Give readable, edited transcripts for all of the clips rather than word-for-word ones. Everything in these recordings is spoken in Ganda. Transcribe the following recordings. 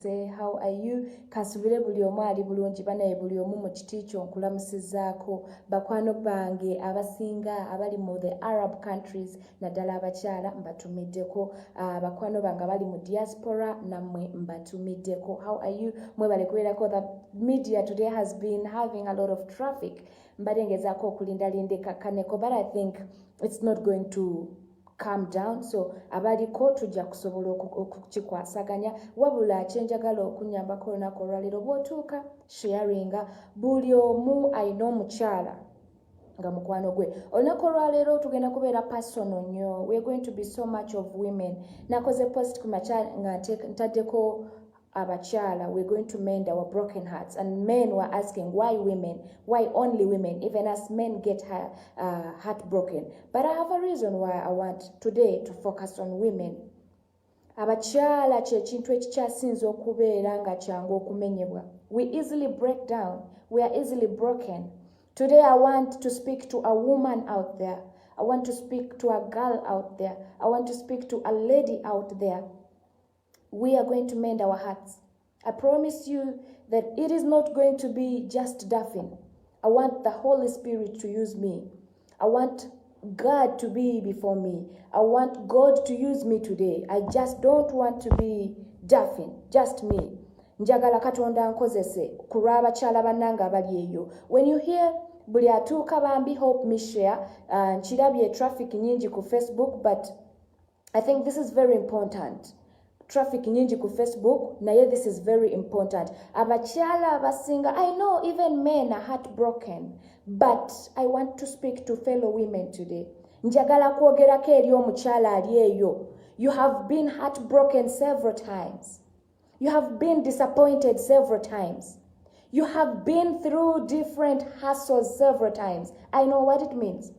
Say, how are you? Kasubire buli omu ali bulungi banaye buli omu mu kiti kyo nkulamusizaako bakwano bange abasinga abali mu the Arab countries naddala abakyala mbatumiddeko bakwano bange abali mu diaspora nammwe mbatumiddeko. How are you? Mwebale kubeerako. The media today has been having a lot of traffic. Mbadde ngezaako okulindalinda ekakkaneko, but I think it's not going to calm down, so abaliko tujja kusobola okukikwasaganya wabula kyenjagala okunyambako olunaku olwaleero bw'otuuka sharinga buli omu alina omukyala nga mukwano gwe. Olunaku olwaleero tugenda kubeera personal nnyo. We're going to be so much of women. Nakoze post ku makyala nga ntaddeko abakyala. We're going to mend our broken hearts, and men were asking why women, why only women, even as men get heartbroken. But I have a reason why I want today to focus on women. Abakyala kye kintu ekikyasinze okubeera nga kyangu okumenyebwa. We easily break down. We are easily broken. Today I want to speak to a woman out there. I want to speak to a girl out there. I want to speak to a lady out there. We are going to mend our hearts. I promise you that it is not going to be just Daphine. I want the Holy Spirit to use me. I want God to be before me. I want God to use me today. I just don't want to be Daphine, just me. Njagala Katonda nkozese kulwa abakyala bannange abali eyo. When you hear buli atuuka bambi help me share, nkirabye traffic nyingi ku Facebook, but I think this is very important. Traffic nyingi ku Facebook, naye this is very important. Abakyala abasinga, I know even men are heartbroken, but I want to speak to fellow women today. Njagala kwogerako eri omukyala ali eyo. You have been heartbroken several times. You have been disappointed several times. You have been through different hassles several times. I know what it means.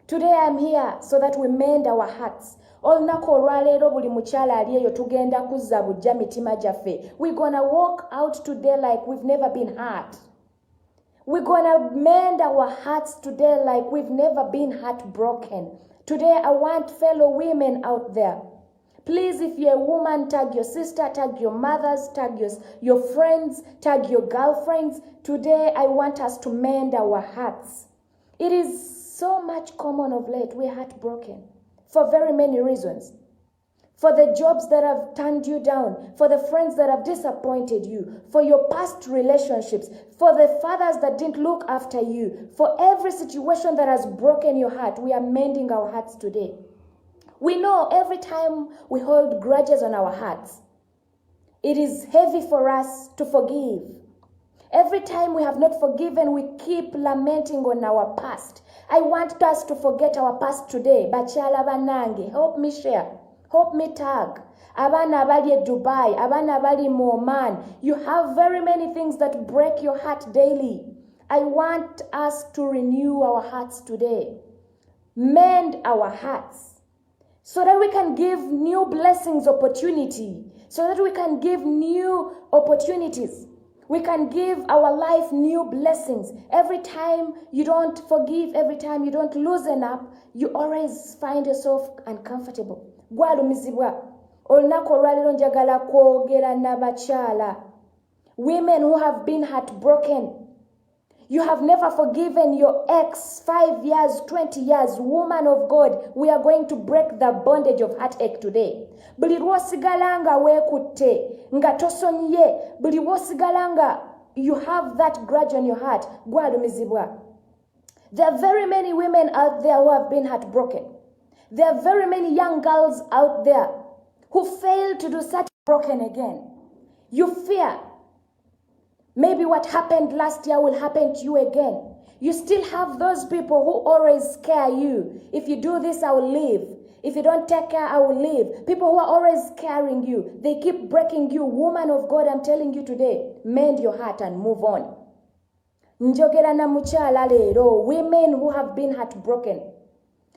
Today I'm here so that we mend our hearts. Olunaku olwaleero buli mukyala ali eyo tugenda kuzza bujja mitima gyaffe. We're gonna walk out today like we've never been hurt. We're gonna mend our hearts today like we've never been heartbroken. Today I want fellow women out there. Please, if you're a woman, tag your sister, tag your mothers, tag your friends, tag your girlfriends. Today I want us to mend our hearts. It is so much common of late. We're heartbroken for very many reasons. For the jobs that have turned you down, for the friends that have disappointed you, for your past relationships, for the fathers that didn't look after you, for every situation that has broken your heart, we are mending our hearts today. We know every time we hold grudges on our hearts, it is heavy for us to forgive. Every time we have not forgiven, we keep lamenting on our past. I want us to forget our past today. Bakyala banange, help me share. Help me tag. Abana abali e Dubai, abana abali mu Oman. You have very many things that break your heart daily. I want us to renew our hearts today. Mend our hearts so that we can give new blessings opportunity, so that we can give new opportunities. We can give our life new blessings. Every time you don't forgive, every time you don't loosen up, you always find yourself uncomfortable. Gwalumizibwa. Olunaku olwaleero njagala kwogera n'abakyala. Women who have been heartbroken. You have never forgiven your ex 5 years, 20 years. Woman of God, we are going to break the bondage of heartache today. Buli lw'osigala nga weekutte, nga tosonyiye, buli lw'osigala nga you have that grudge on your heart, gwalumizibwa. There are very many women out there who have been heartbroken. There are very many young girls out there who fail to do such broken again. You fear maybe what happened last year will happen to you again. You still have those people who always scare you. If you do this, I will leave. If you don't take care, I will leave. People who are always scaring you. They keep breaking you. Woman of God, I'm telling you today, mend your heart and move on. Njogera na mukyala leero. Women who have been heartbroken.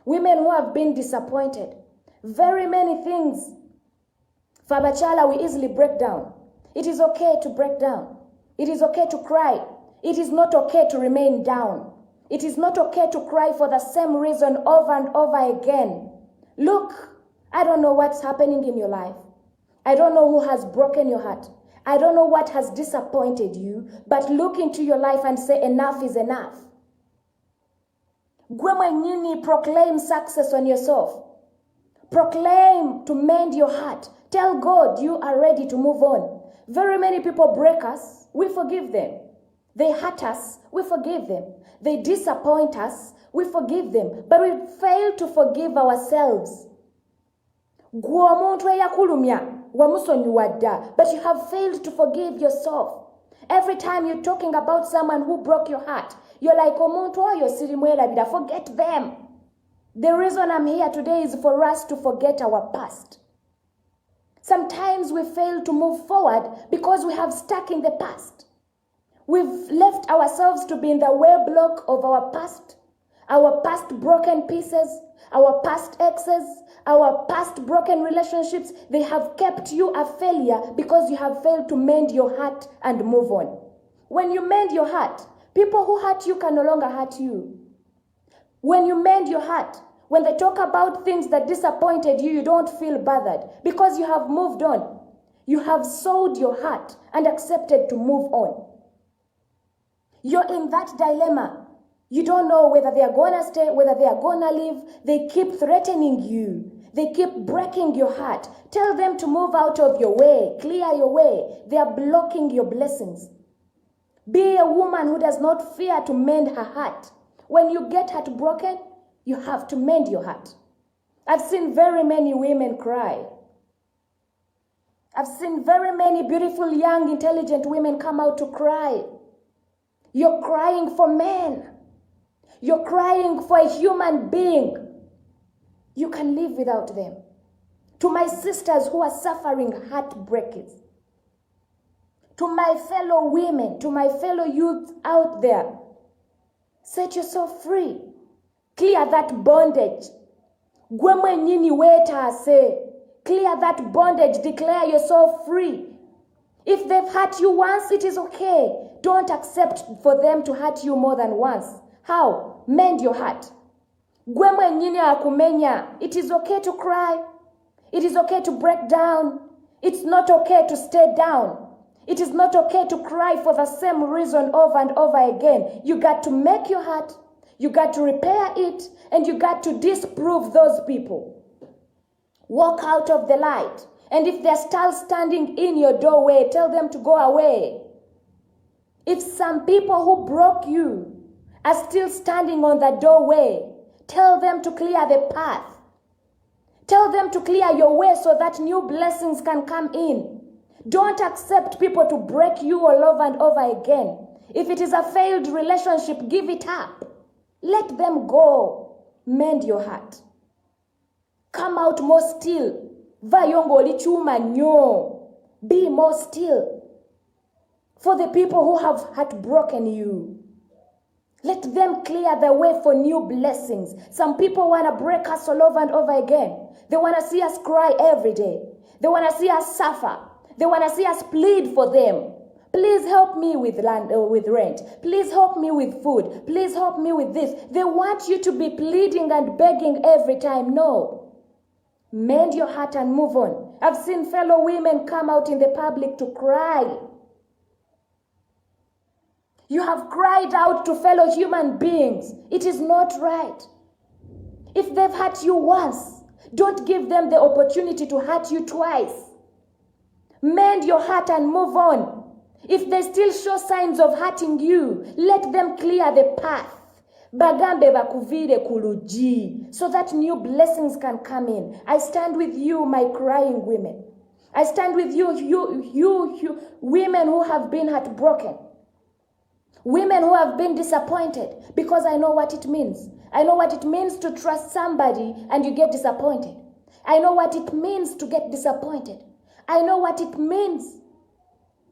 Women who have been disappointed. Very many things. For abakyala, we easily break down. It is okay to break down. It is okay to cry. It is not okay to remain down. It is not okay to cry for the same reason over and over again. Look, I don't know what's happening in your life. I don't know who has broken your heart. I don't know what has disappointed you, but look into your life and say enough is enough. Gwe mwenyini, proclaim success on yourself. Proclaim to mend your heart. Tell God you are ready to move on. Very many people break us, we forgive them. They hurt us, we forgive them. They disappoint us, we forgive them. But we fail to forgive ourselves. Gwe omuntu eyakulumya wamusonyiwa dda, but you have failed to forgive yourself. Every time you're talking about someone who broke your heart, you're like, omuntu oyo sirimwerabira, forget them. The reason I'm here today is for us to forget our past. Sometimes we fail to move forward because we have stuck in the past. We've left ourselves to be in the way block of our past broken pieces, our past exes, our past broken relationships. They have kept you a failure because you have failed to mend your heart and move on. When you mend your heart, people who hurt you can no longer hurt you. When you mend your heart, when they talk about things that disappointed you, you don't feel bothered because you have moved on. You have sold your heart and accepted to move on. You're in that dilemma. You don't know whether they are going to stay, whether they are going to leave. They keep threatening you. They keep breaking your heart. Tell them to move out of your way. Clear your way. They are blocking your blessings. Be a woman who does not fear to mend her heart. When you get heartbroken, you have to mend your heart. I've seen very many women cry. I've seen very many beautiful, young, intelligent women come out to cry. You're crying for men. You're crying for a human being. You can live without them. To my sisters who are suffering heartbreaks, to my fellow women, to my fellow youth out there, set yourself free. Clear that bondage. Gwe mwenyini wetaase. Clear that bondage. Declare yourself free. If they've hurt you once, it is okay. Don't accept for them to hurt you more than once. How? Mend your heart. Gwe mwenyini akumenya. It is okay to cry. It is okay to break down. It's not okay to stay down. It is not okay to cry for the same reason over and over again. You got to make your heart, you got to repair it, and you got to disprove those people. Walk out of the light. And if they're still standing in your doorway, tell them to go away. If some people who broke you are still standing on the doorway, tell them to clear the path. Tell them to clear your way so that new blessings can come in. Don't accept people to break you all over and over again. If it is a failed relationship, give it up. Let them go. Mend your heart. Come out more still. Vayongo lichuma nyo. Be more still. For the people who have heartbroken you, let them clear the way for new blessings. Some people want to break us all over and over again. They want to see us cry every day. They want to see us suffer. They want to see us plead for them. Please help me with rent. Please help me with food. Please help me with this. They want you to be pleading and begging every time. No. Mend your heart and move on. I've seen fellow women come out in the public to cry. You have cried out to fellow human beings. It is not right. If they've hurt you once, don't give them the opportunity to hurt you twice. Mend your heart and move on. If they still show signs of hurting you, let them clear the path. Bagambe bakuvire kuluji, so that new blessings can come in. I stand with you, my crying women. I stand with you, women who have been heartbroken. Women who have been disappointed, because I know what it means. I know what it means to trust somebody and you get disappointed. I know what it means to get disappointed. I know what it means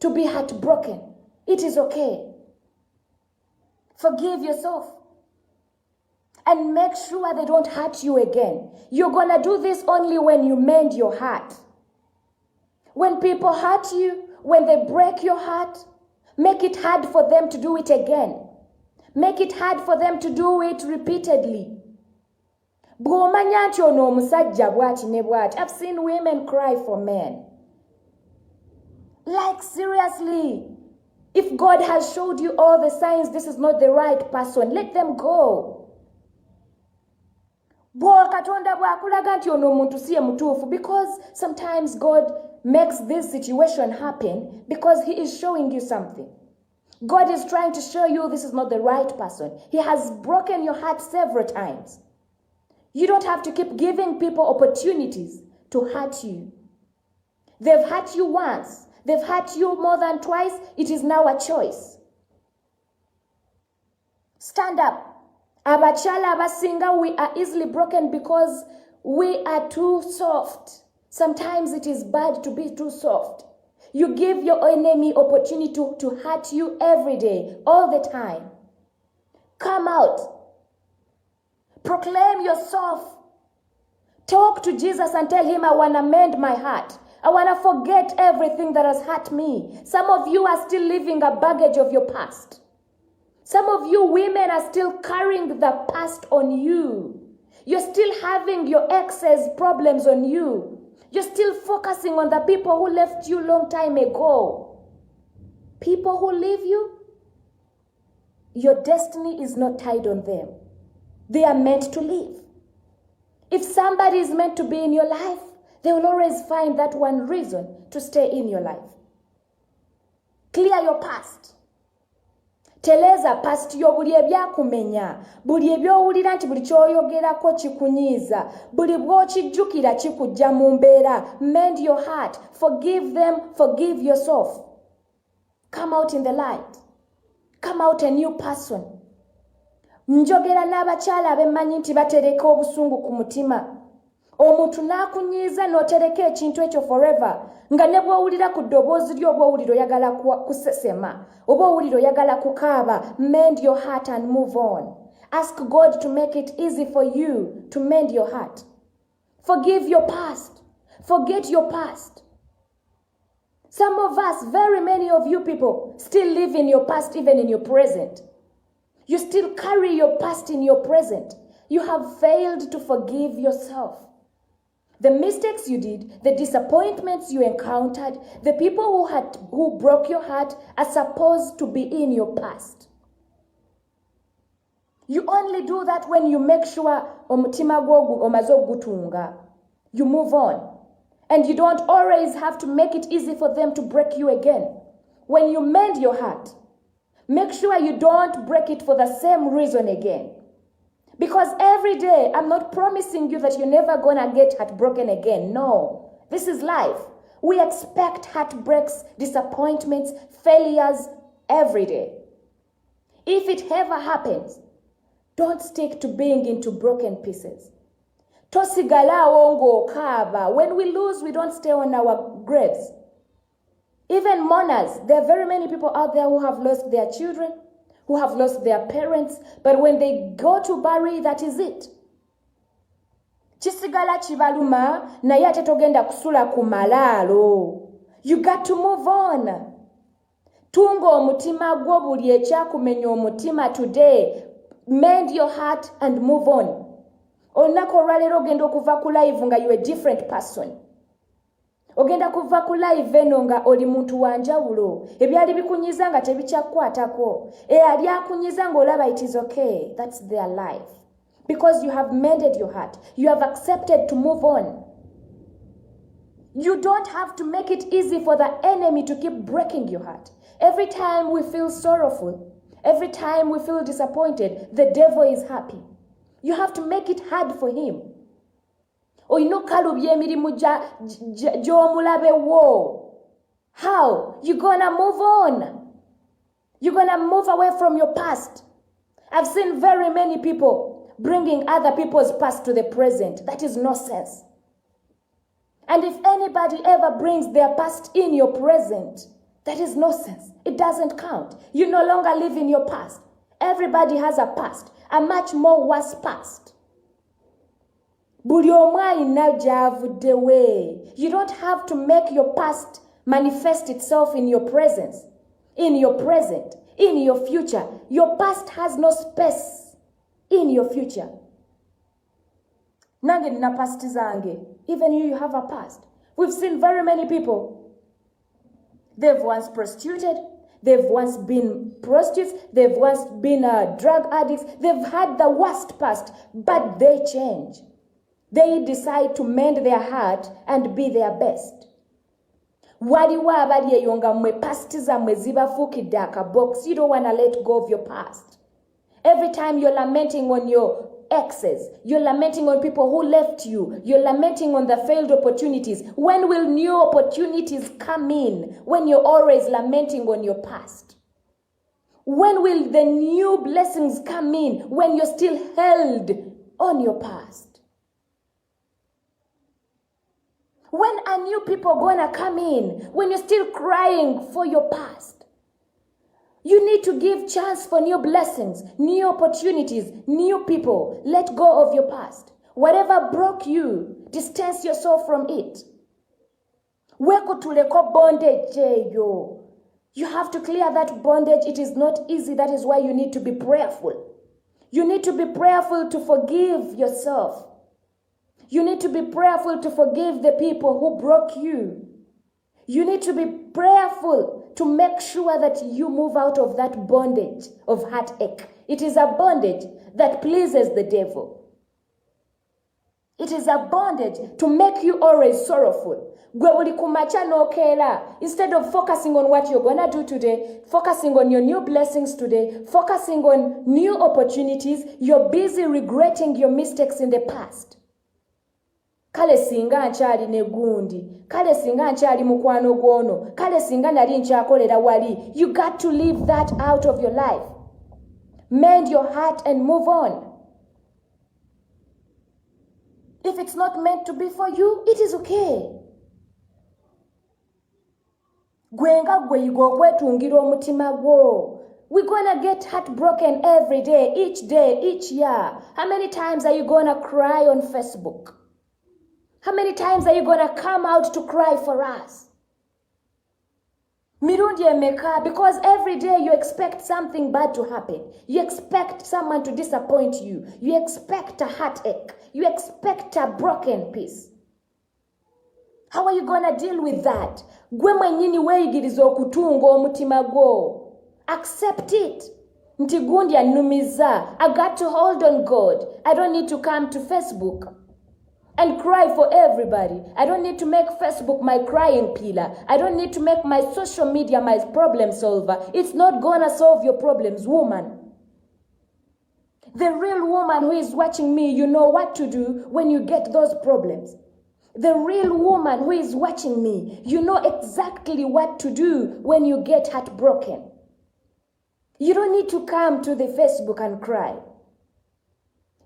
to be heartbroken. It is okay. Forgive yourself. And make sure they don't hurt you again. You're going to do this only when you mend your heart. When people hurt you, when they break your heart, make it hard for them to do it again. Make it hard for them to do it repeatedly. I've seen women cry for men. Like seriously, if God has showed you all the signs this is not the right person, let them go. Because sometimes God makes this situation happen because he is showing you something. God is trying to show you this is not the right person. He has broken your heart several times. You don't have to keep giving people opportunities to hurt you. They've hurt you once. They've hurt you more than twice. It is now a choice. Stand up. Abachala abasinga, we are easily broken because we are too soft. Sometimes it is bad to be too soft. You give your enemy opportunity to hurt you every day, all the time. Come out. Proclaim yourself. Talk to Jesus and tell him, I want to mend my heart. I want to forget everything that has hurt me. Some of you are still living a baggage of your past. Some of you women are still carrying the past on you. You're still having your ex's problems on you. You're still focusing on the people who left you long time ago. People who leave you, your destiny is not tied on them. They are meant to leave. If somebody is meant to be in your life, they will always find that one reason to stay in your life. Clear your past. Teleza past yo buli ebyakumenya, buli ebyowulira nti buli kyoyogerako kikunyiiza, buli bw'okijjukira kikujja mu mbeera. Mend your heart. Forgive them. Forgive yourself. Come out in the light. Come out a new person. Njogera n'abakyala abemmanyi nti batereka obusungu ku mutima. Omuntu n'akunyiiza n'otereka ekintu ekyo forever. Nga ne bw'owulira ku ddoboozi lyo oba owulira oyagala kusesema, oba owulira oyagala kukaaba. Mend your heart and move on. Ask God to make it easy for you to mend your heart. Forgive your past. Forget your past. Some of us, very many of you people, still live in your past even in your present. You still carry your past in your present. You have failed to forgive yourself. The mistakes you did, the disappointments you encountered, the people who broke your heart are supposed to be in your past. You only do that when you make sure omutima gwo omaze ogutunga. You move on. And you don't always have to make it easy for them to break you again. When you mend your heart, make sure you don't break it for the same reason again. Because every day, I'm not promising you that you're never going to get heartbroken again. No, this is life. We expect heartbreaks, disappointments, failures every day. If it ever happens, don't stick to being into broken pieces. Tosigala ongo kaba. When we lose, we don't stay on our graves. Even mourners, there are very many people out there who have lost their children, who have lost their parents, but when they go to bury, that is it. Chisigala chibaluma naye ate togenda kusula ku malaalo. You got to move on. Tunga omutima gwo buli ekyakumenya omutima today. Mend your heart and move on. Olunaku olwaleero ogenda okuva ku live nga you a different person. Ogenda kuva ku live eno nga oli muntu wanjawulo. Ebyali bikunyiza nga tebikyakwatako. Ali akunyiza ng'olaba it is okay. That's their life. Because you have mended your heart. You have accepted to move on. You don't have to make it easy for the enemy to keep breaking your heart. Every time we feel sorrowful, every time we feel disappointed, the devil is happy. You have to make it hard for him. Oyino kalubye emirimu gy'omulabe wo. How? You're gonna move on. You're gonna move away from your past. I've seen very many people bringing other people's past to the present. That is nonsense. And if anybody ever brings their past in your present, that is nonsense. It doesn't count. You no longer live in your past. Everybody has a past, a much more worse past. Buli omu alina gy'avudde we. You don't have to make your past manifest itself in your presence, in your present, in your future. Your past has no space in your future. Nange nina past zange. Even you have a past. We've seen very many people They've once prostituted. They've once been prostitutes. They've once been drug addicts. They've had the worst past, but they change. They decide to mend their heart and be their best. Waliwo abali eyo nga mmwe past zammwe zibafuukidde akabox. You don't want to let go of your past. Every time you're lamenting on your exes, you're lamenting on people who left you, you're lamenting on the failed opportunities. When will new opportunities come in when you're always lamenting on your past? When will the new blessings come in when you're still held on your past? When are new people gonna come in when you're still crying for your past? You need to give chance for new blessings, new opportunities, new people. Let go of your past. Whatever broke you, distance yourself from it. Wekutuleko bondage yo. You have to clear that bondage. It is not easy. That is why you need to be prayerful. You need to be prayerful to forgive yourself. You need to be prayerful to forgive the people who broke you. You need to be prayerful to make sure that you move out of that bondage of heartache. It is a bondage that pleases the devil. It is a bondage to make you always sorrowful. Instead of focusing on what you're going to do today, focusing on your new blessings today, focusing on new opportunities, you're busy regretting your mistakes in the past. Kale singa nkyali ne gundi, kale singa nkyali mukwano gwono, kale singa nali nkyakolera wali. You got to leave that out of your life. Mend your heart and move on. If it's not meant to be for you, it is okay. Gwenga gweyiga okwetungira omutima gwo. We're gonna get heartbroken every day, each year. How many times are you gonna cry on Facebook? How many times are you going to come out to cry for us? Mirundi emeka, because every day you expect something bad to happen. You expect someone to disappoint you. You expect a heartache. You expect a broken piece. How are you going to deal with that? Gwe mwenyini weeyigiriza okutunga omutima gwo. Accept it. Nti gundi anumiza. I got to hold on God. I don't need to come to Facebook and cry for everybody. I don't need to make Facebook my crying pillar. I don't need to make my social media my problem solver. It's not gonna solve your problems, woman. The real woman who is watching me, you know what to do when you get those problems. The real woman who is watching me, you know exactly what to do when you get heartbroken. You don't need to come to the Facebook and cry.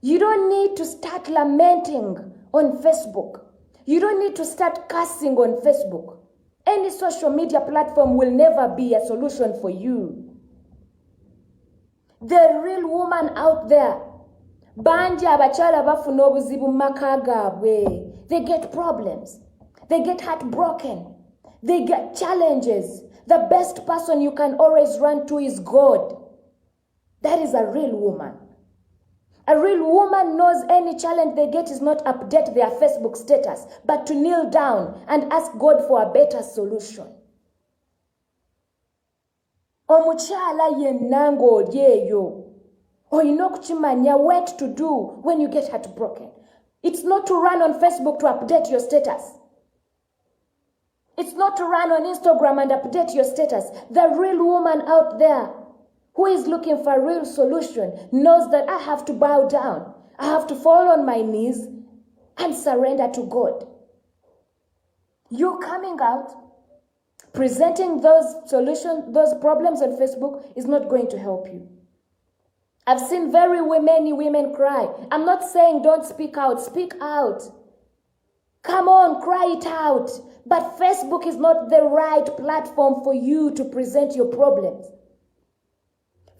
You don't need to start lamenting on Facebook. You don't need to start cursing on Facebook. Any social media platform will never be a solution for you. The real woman out there, banji abachala bafuna obuzibu mumaka gaabwe. They get problems. They get heartbroken. They get challenges. The best person you can always run to is God. That is a real woman. A real woman knows any challenge they get is not update their Facebook status, but to kneel down and ask God for a better solution. Omuchala yenna ng'oli eyo olina okukimanya what to do when you get heartbroken. It's not to run on Facebook to update your status. It's not to run on Instagram and update your status. The real woman out there who is looking for a real solution knows that I have to bow down. I have to fall on my knees and surrender to God. You coming out, presenting those solutions, those problems on Facebook is not going to help you. I've seen very many women cry. I'm not saying don't speak out. Speak out. Come on, cry it out. But Facebook is not the right platform for you to present your problems.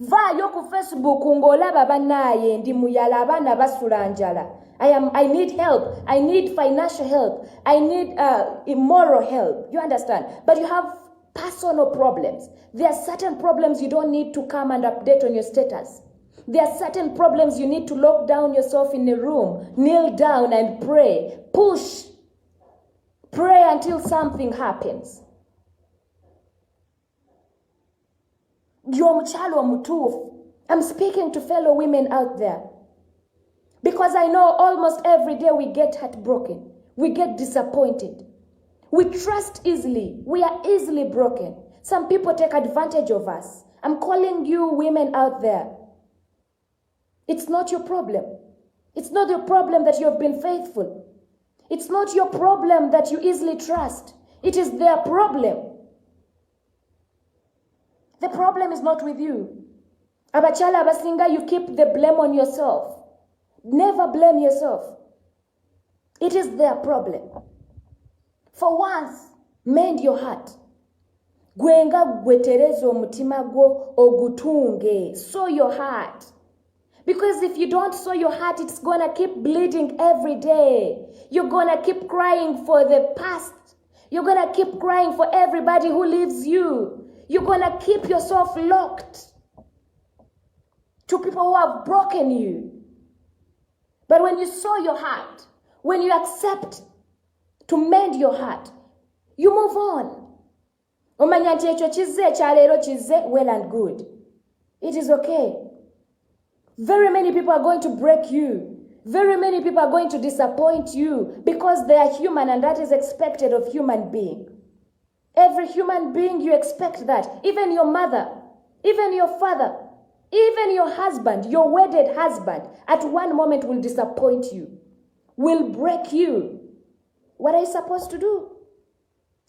Vaayo ku Facebook ng'olaba bannaye ndi muyala abaana basula njala. I need help. I need financial help. I need immoral help. You understand? But you have personal problems. There are certain problems you don't need to come and update on your status. There are certain problems you need to lock down yourself in a room, kneel down and pray. Push. Pray until something happens. Y'omukyala omutuufu. I'm speaking to fellow women out there. Because I know almost every day we get heartbroken. We get disappointed. We trust easily. We are easily broken. Some people take advantage of us. I'm calling you women out there. It's not your problem. It's not your problem that you have been faithful. It's not your problem that you easily trust. It is their problem. The problem is not with you. Abachala abasinga, you keep the blame on yourself. Never blame yourself. It is their problem. For once, mend your heart. Gwenga gweterezo omutima gwo ogutunge. Sow your heart. Because if you don't sow your heart, it's gonna keep bleeding every day. You're gonna keep crying for the past. You're gonna keep crying for everybody who leaves you. You're gonna keep yourself locked to people who have broken you. But when you sow your heart, when you accept to mend your heart, you move on. Omanya nti ekyo kizze ekyaleero kizze, well and good. It is okay. Very many people are going to break you. Very many people are going to disappoint you because they are human, and that is expected of human being. Every human being, you expect that. Even your mother, even your father, even your husband, your wedded husband, at one moment will disappoint you, will break you. What are you supposed to do?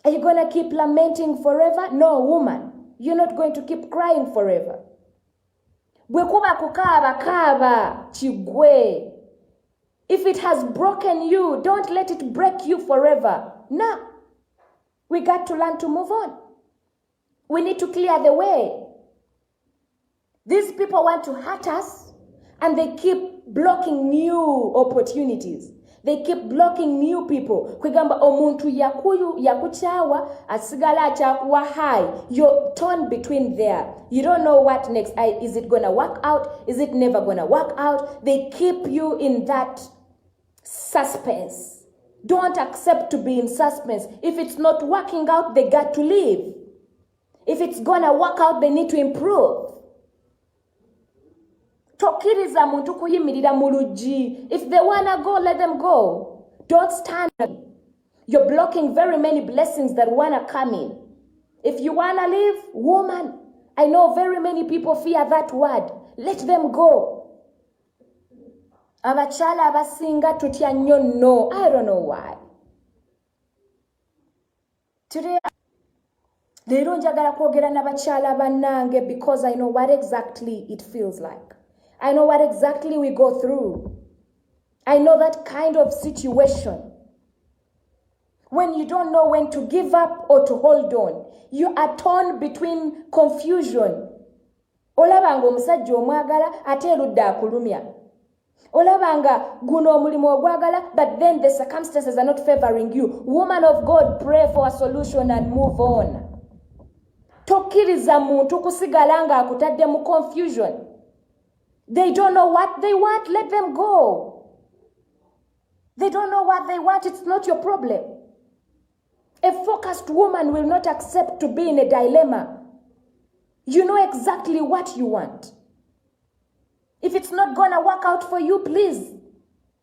Are you going to keep lamenting forever? No, woman, you're not going to keep crying forever. Bwekuba kukaba kaba chigwe. If it has broken you, don't let it break you forever. No. We got to learn to move on. We need to clear the way. These people want to hurt us, and they keep blocking new opportunities. They keep blocking new people. Kwigamba omuntu yakuchawa asigala achakuwa high. You're torn between there. You don't know what next. Is it going to work out? Is it never going to work out? They keep you in that suspense. Don't accept to be in suspense. If it's not working out, they got to leave. If it's going to work out, they need to improve. Tokiriza muntu kuyimirira mu luggi. If they want to go, let them go. Don't stand. You're blocking very many blessings that want to come in. If you want to leave, woman, I know very many people fear that word. Let them go. Abachala abasinga tutya nnyo no. I don't know why. Today, leero njagala kwogera n'abakyala bannange because I know what exactly it feels like. I know what exactly we go through. I know that kind of situation. When you don't know when to give up or to hold on. You are torn between confusion. Olabanga omusajja omwagala ate erudda akulumya. Olabanga guno omulimu ogwagala, but then the circumstances are not favoring you. Woman of God, pray for a solution and move on. Tokkiriza muntu kusigala nga akutadde mu confusion. They don't know what they want. Let them go. They don't know what they want. It's not your problem. A focused woman will not accept to be in a dilemma. You know exactly what you want. If it's not going to work out for you, please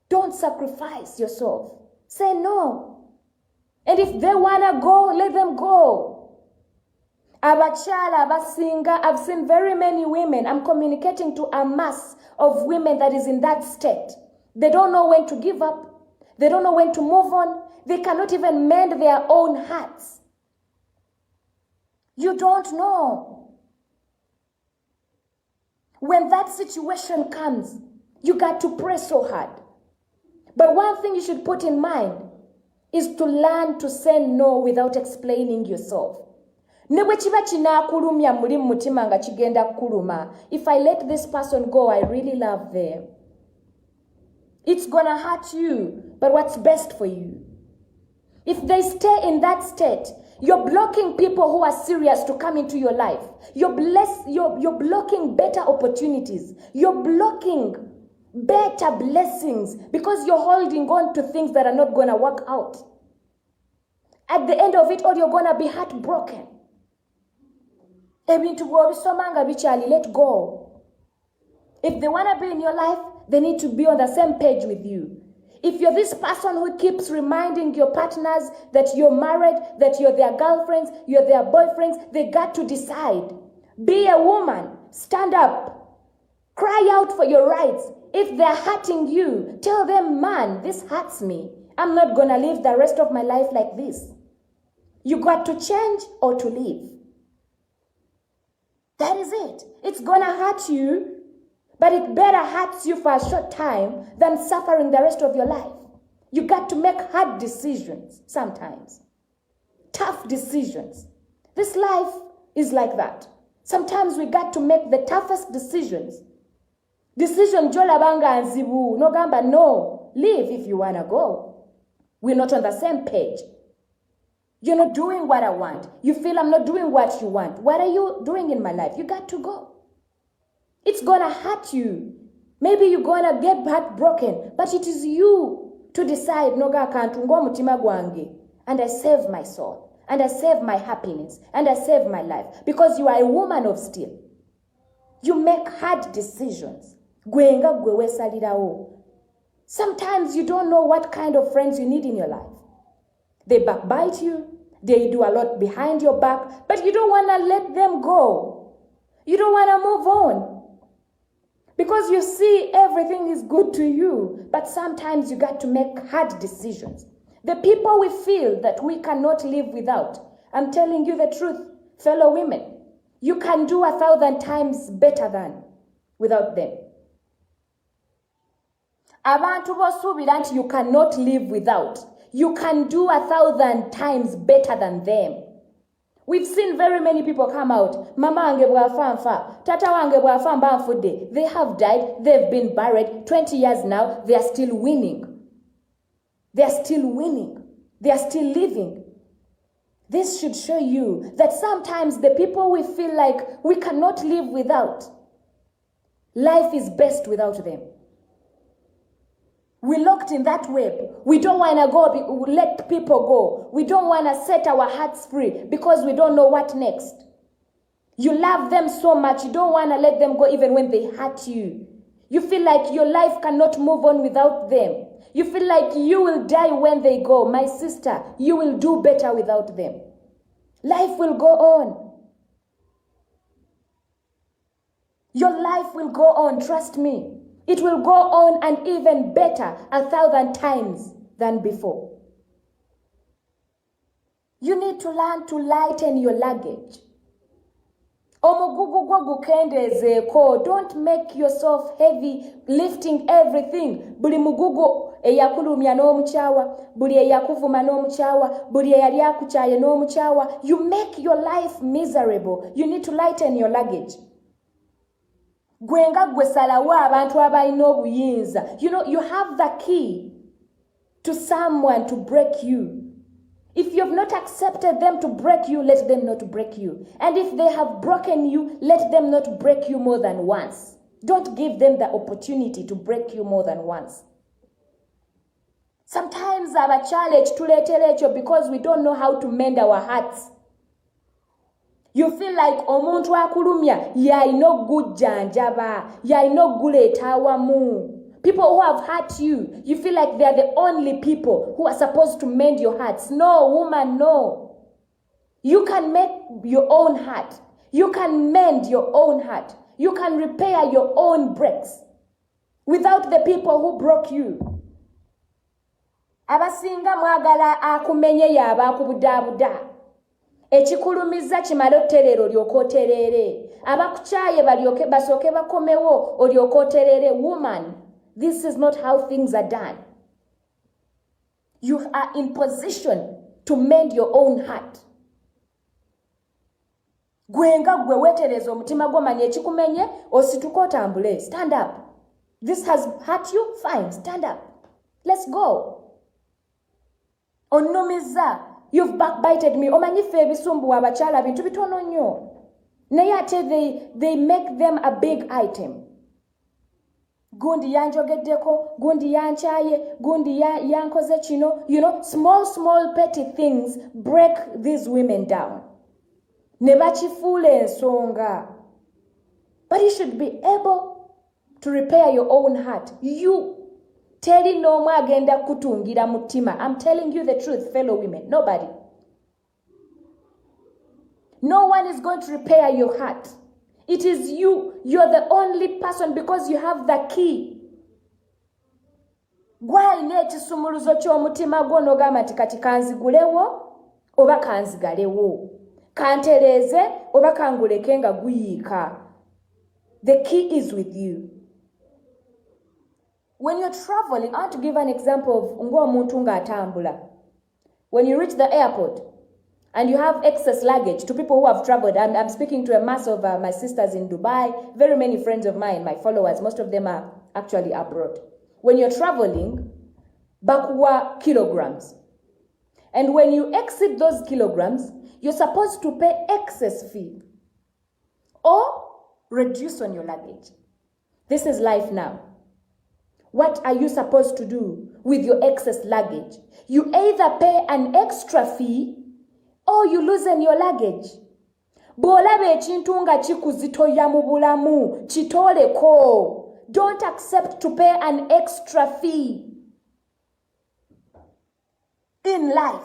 don't sacrifice yourself. Say no. And if they want to go, let them go. Abachala, abasinga, I've seen very many women. I'm communicating to a mass of women that is in that state. They don't know when to give up. They don't know when to move on. They cannot even mend their own hearts. You don't know. When that situation comes, you got to pray so hard. But one thing you should put in mind is to learn to say no without explaining yourself. If I let this person go, I really love them. It's gonna hurt you, but what's best for you? If they stay in that state, you're blocking people who are serious to come into your life. You're blocking better opportunities. You're blocking better blessings because you're holding on to things that are not gonna work out. At the end of it all, you're gonna be heartbroken. ebintu bw'obisoma nga bikyali, let go. If they want to be in your life, they need to be on the same page with you. If you're this person who keeps reminding your partners that you're married, that you're their girlfriends, you're their boyfriends, they got to decide. Be a woman. Stand up. Cry out for your rights. If they're hurting you, tell them, man, this hurts me. I'm not going to live the rest of my life like this. You got to change or to leave. That is it. It's going to hurt you, but it better hurts you for a short time than suffering the rest of your life. You got to make hard decisions sometimes. Tough decisions. This life is like that. Sometimes we got to make the toughest decisions. Decision jolabanga nzibu. No gamba, no. Leave if you want to go. We're not on the same page. You're not doing what I want. You feel I'm not doing what you want. What are you doing in my life? You got to go. It's going to hurt you. Maybe you're going to get heartbroken. But it is you to decide, noga kantungo mutima gwange. And I save my soul. And I save my happiness. And I save my life. Because you are a woman of steel. You make hard decisions. Gwenga gwewe salirawo. Sometimes you don't know what kind of friends you need in your life. They backbite you. They do a lot behind your back. But you don't want to let them go. You don't want to move on. Because you see everything is good to you. But sometimes you got to make hard decisions. The people we feel that we cannot live without. I'm telling you the truth, fellow women. You can do 1,000 times better than without them. Abantu bosubira nti you cannot live without. You can do 1,000 times better than them. We've seen very many people come out. Mama wange bwafanfa, tata wange bwafamba nfudde. They have died, they've been buried 20 years now, they are still winning. They are still winning. They are still living. This should show you that sometimes the people we feel like we cannot live without, life is best without them. We're locked in that web. We don't want to go, let people go. We don't want to set our hearts free because we don't know what next. You love them so much, you don't want to let them go even when they hurt you. You feel like your life cannot move on without them. You feel like you will die when they go. My sister, you will do better without them. Life will go on. Your life will go on, trust me. It will go on and even better 1,000 times than before. You need to learn to lighten your luggage. Don't make yourself heavy lifting everything. Buli mugugu eyakulumya n'omuchawa, buli eyakuvuma n'omuchawa, buli eyali akuchaye n'omuchawa. You make your life miserable. You need to lighten your luggage. Gwenga gwesalawa abantu abalina obuyinza. You know, you have the key to someone to break you. If you have not accepted them to break you, let them not break you. And if they have broken you, let them not break you more than once. Don't give them the opportunity to break you more than once. Sometimes our challenge tuleterecho because we don't know how to mend our hearts. You feel like omuntu akulumya yaino good janjaba, yaino guleta awamu. People who have hurt you, you feel like they are the only people who are supposed to mend your hearts. No, woman, no. You can make your own heart. You can mend your own heart. You can repair your own breaks without the people who broke you. Abasinga mwagala akumenye yaba akubudabuda. Ekikulumiza kimala otterero lyokoterere. Abakuchaye balyoke basoke bakomewo olyokoterere. Woman, this is not how things are done. You are in position to mend your own heart. Gwenga gwe weterezo omutima gwomanya ekikumenye osituka otambule. Stand up. This has hurt you? Fine, stand up. Let's go. Onumiza. You've backbited me. Omanyife ebisumbu abachala bintu bitono nnyo. Naye ate they make them a big item. Gundi yanjogeddeko, gundi yanchaye, gundi yankoze kino. You know, small petty things break these women down. ne bakifuula ensonga. But you should be able to repair your own heart. You teri n'omu agenda kutungira mutima. I'm telling you the truth, fellow women. Nobody. No one is going to repair your heart. It is you. You're the only person because you have the key. Gwalina ekisumuluzo ky'omutima gwo n'ogamba nti kati kanzigulewo oba kanzigalewo. Kantereeze oba kanguleke nga guyiika. The key is with you. When you're traveling, I want to give an example of ng'omuntu ng'atambula. When you reach the airport and you have excess luggage, to people who have traveled, I'm speaking to a mass of my sisters in Dubai, very many friends of mine, my followers, most of them are actually abroad. When you're traveling, bakuwa kilograms. And when you exceed those kilograms, you're supposed to pay excess fee or reduce on your luggage. This is life now. What are you supposed to do with your excess luggage? You either pay an extra fee or you loosen your luggage. Bw'olaba ekintu nga kikuzitoya mu bulamu, kitooleko. Don't accept to pay an extra fee in life.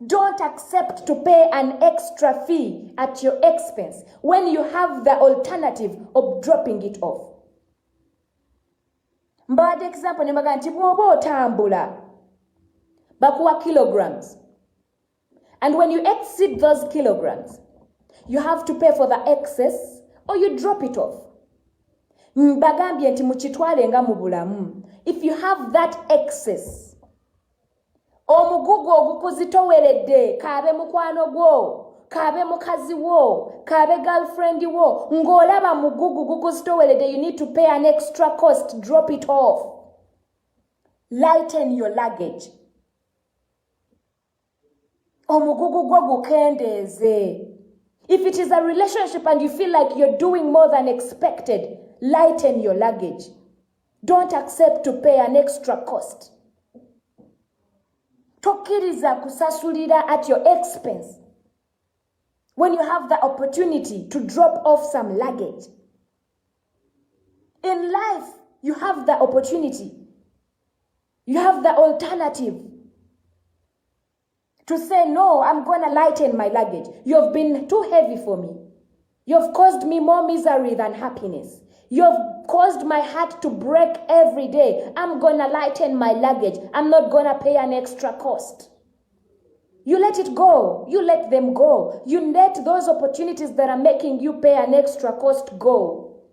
Don't accept to pay an extra fee at your expense when you have the alternative of dropping it off. Mbadde example nembaga nti bw'oba otambula bakuwa kilograms. And when you exceed those kilograms, you have to pay for the excess or you drop it off. Mbagambye nti mukitwale nga mu bulamu. If you have that excess, omugugu ogukuzitoweredde, kaabe mukwano gwo, kaabe mukazi wo, kaabe girlfriend wo, ng'olaba mugugu gukuzitoweredde, you need to pay an extra cost, drop it off. Lighten your luggage. Omugugu gwo gukendeeze. If it is a relationship and you feel like you're doing more than expected, lighten your luggage. Don't accept to pay an extra cost. Tokkiriza kusasulira at your expense when you have the opportunity to drop off some luggage. In life, you have the opportunity. You have the alternative to say, no, I'm going to lighten my luggage. You've been too heavy for me. You've caused me more misery than happiness. You've caused my heart to break every day. I'm going to lighten my luggage. I'm not going to pay an extra cost. You let it go. You let them go. You let those opportunities that are making you pay an extra cost go.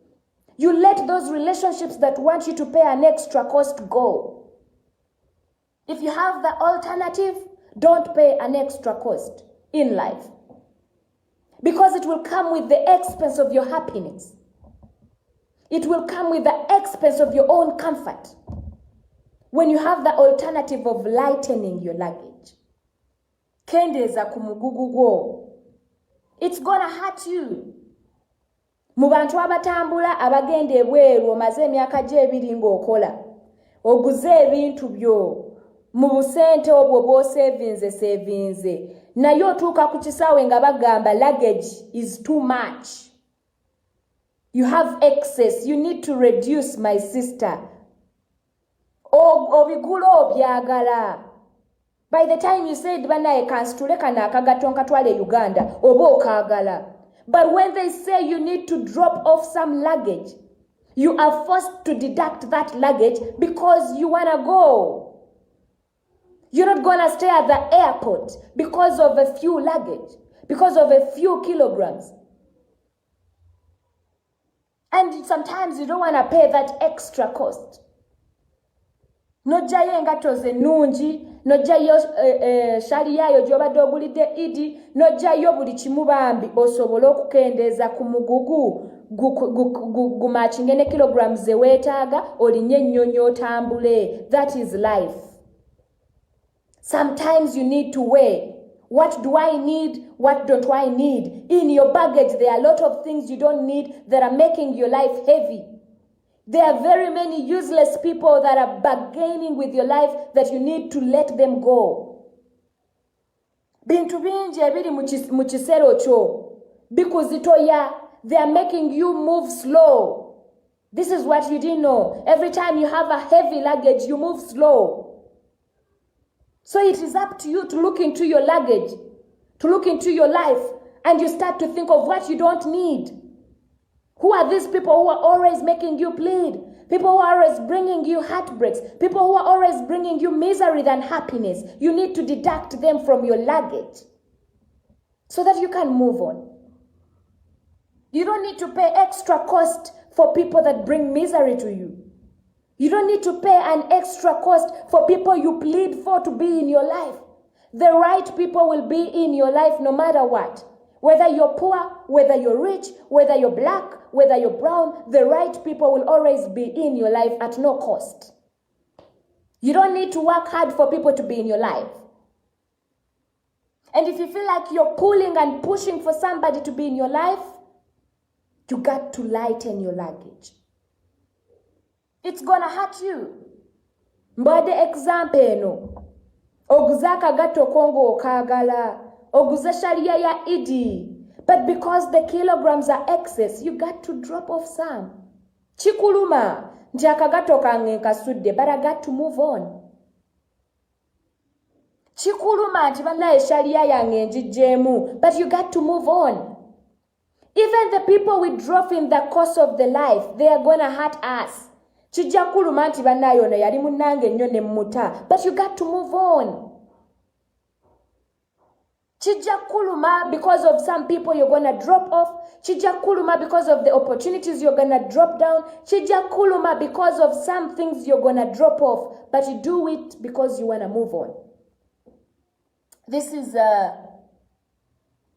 You let those relationships that want you to pay an extra cost go. If you have the alternative, don't pay an extra cost in life. Because it will come with the expense of your happiness. It will come with the expense of your own comfort. When you have the alternative of lightening your luggage. Kendeza kumugugu gwo. It's gonna hurt you. Mu bantu abatambula abagenda ebweru omaze emyaka gye ebiri ng'okola. Oguze ebintu byo. Mu busente obwo bw'osevinze. Naye otuuka ku kisaawe nga bagamba luggage is too much. You have excess. You need to reduce, my sister. Obigula obyagala. By the time you said banaye kansitule kana akagato nkatwale Uganda, oba okaagala. But when they say you need to drop off some luggage, you are forced to deduct that luggage because you want to go. You're not going to stay at the airport because of a few luggage, because of a few kilograms. And sometimes you don't want to pay that extra cost. Nojayo engato ze nungi, nojayo shali yayo gy'obadde ogulidde idi, nojayo buli kimu bambi osobola okukendeeza ku mugugu gumachinge ne kilograms ze weetaaga olinye ennyonyi otambule. That is life. Sometimes you need to weigh. What do I need? What don't I need? In your baggage, there are a lot of things you don't need that are making your life heavy. There are very many useless people that are bargaining with your life that you need to let them go. bintu bingi ebiri mu kisero kyo bikuzitoya. They are making you move slow. This is what you didn't know. Every time you have a heavy luggage, you move slow. So it is up to you to look into your luggage, to look into your life, and you start to think of what you don't need. Who are these people who are always making you bleed? People who are always bringing you heartbreaks. People who are always bringing you misery than happiness. You need to deduct them from your luggage so that you can move on. You don't need to pay extra cost for people that bring misery to you. You don't need to pay an extra cost for people you plead for to be in your life. The right people will be in your life no matter what. Whether you're poor, whether you're rich, whether you're black, whether you're brown, the right people will always be in your life at no cost. You don't need to work hard for people to be in your life. And if you feel like you're pulling and pushing for somebody to be in your life, you got to lighten your luggage. It's gonna hurt you. Mbade example eno. Oguzaka gato Kongo kagala. Oguza sharia ya idi. But because the kilograms are excess, you got to drop off some. Chikuluma. Njaka gato kange kasudde. But I got to move on. Chikuluma njibana sharia yange njijemu. But you got to move on. Even the people we drop in the course of the life, they are gonna hurt us. Chijakuluma njibana yona yali munange nyone muta. But you got to move on. Chijakuluma because of some people you're gonna drop off. Chijakuluma because of the opportunities you're gonna drop down. Chijakuluma because of some things you're gonna drop off. But you do it because you wanna move on. This is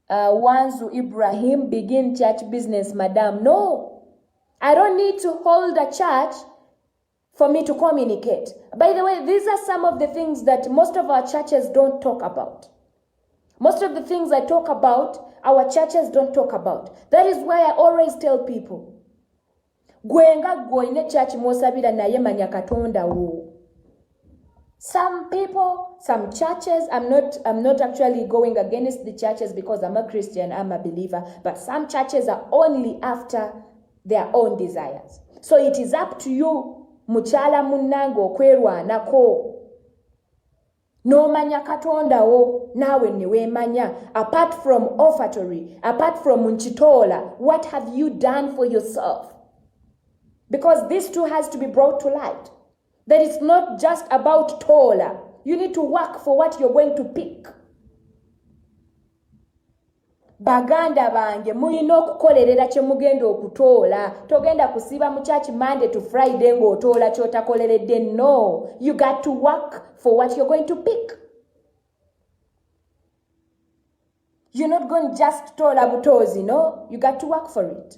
Wanzu Ibrahim, begin church business, madam. No, I don't need to hold a church for me to communicate. By the way, these are some of the things that most of our churches don't talk about. Most of the things I talk about, our churches don't talk about. That is why I always tell people, Gwenga goine church mosabira naye manya katonda wo. Some people, some churches, I'm not actually going against the churches because I'm a Christian, I'm a believer, but some churches are only after their own desires. So it is up to you, muchala munango kwerwa nako. No manya katonda wo, nawe niwe manya. Apart from offertory, apart from unchitola, what have you done for yourself? Because this too has to be brought to light. That it's not just about tola. You need to work for what you're going to pick. Baganda bange muyina okukolerera kye mugenda okutola. Togenda kusiba mu church Monday to Friday ng'otola ky'otakoleredde. No, you got to work for what you're going to pick. You're not going to just tola butozi, no? You got to work for it.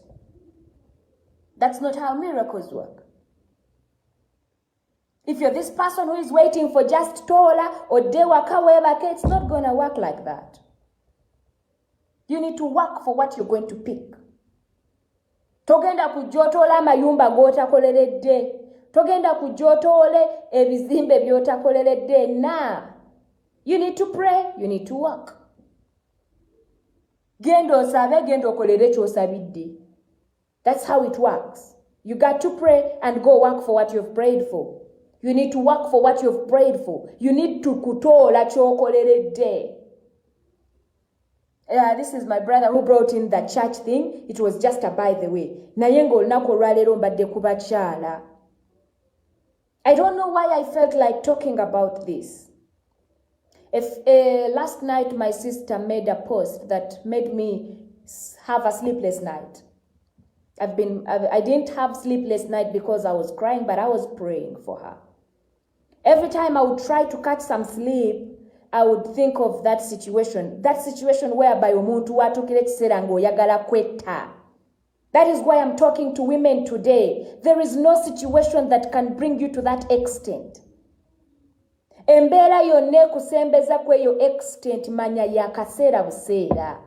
That's not how miracles work. If you're this person who is waiting for just tola or dewa kawebake, it's not going to work like that. You need to work for what you're going to pick. Togenda kujotola mayumba gotakoleredde. Togenda kujotole ebizimbe byotakoleredde. Nah. You need to pray, you need to work. Gendo osabe, gendo okolere ky'osabidde. That's how it works. You got to pray and go work for what you've prayed for. You need to work for what you've prayed for. You need to kutola ky'okoleredde. This is my brother who brought in the church thing. It was just a by the way. Naye ng'olunaku olwaleero mbadde ku bakyala. I don't know why I felt like talking about this. Last night my sister made a post that made me have a sleepless night. I didn't have sleepless night because I was crying, but I was praying for her. Every time I would try to catch some sleep, I would think of that situation whereby omuntu watukire kiseera ng'oyagala kwetta. That is why I'm talking to women today. There is no situation that can bring you to that extent. Embeera yonna ekusembeza kweyo extent manya ya kaseera buseera.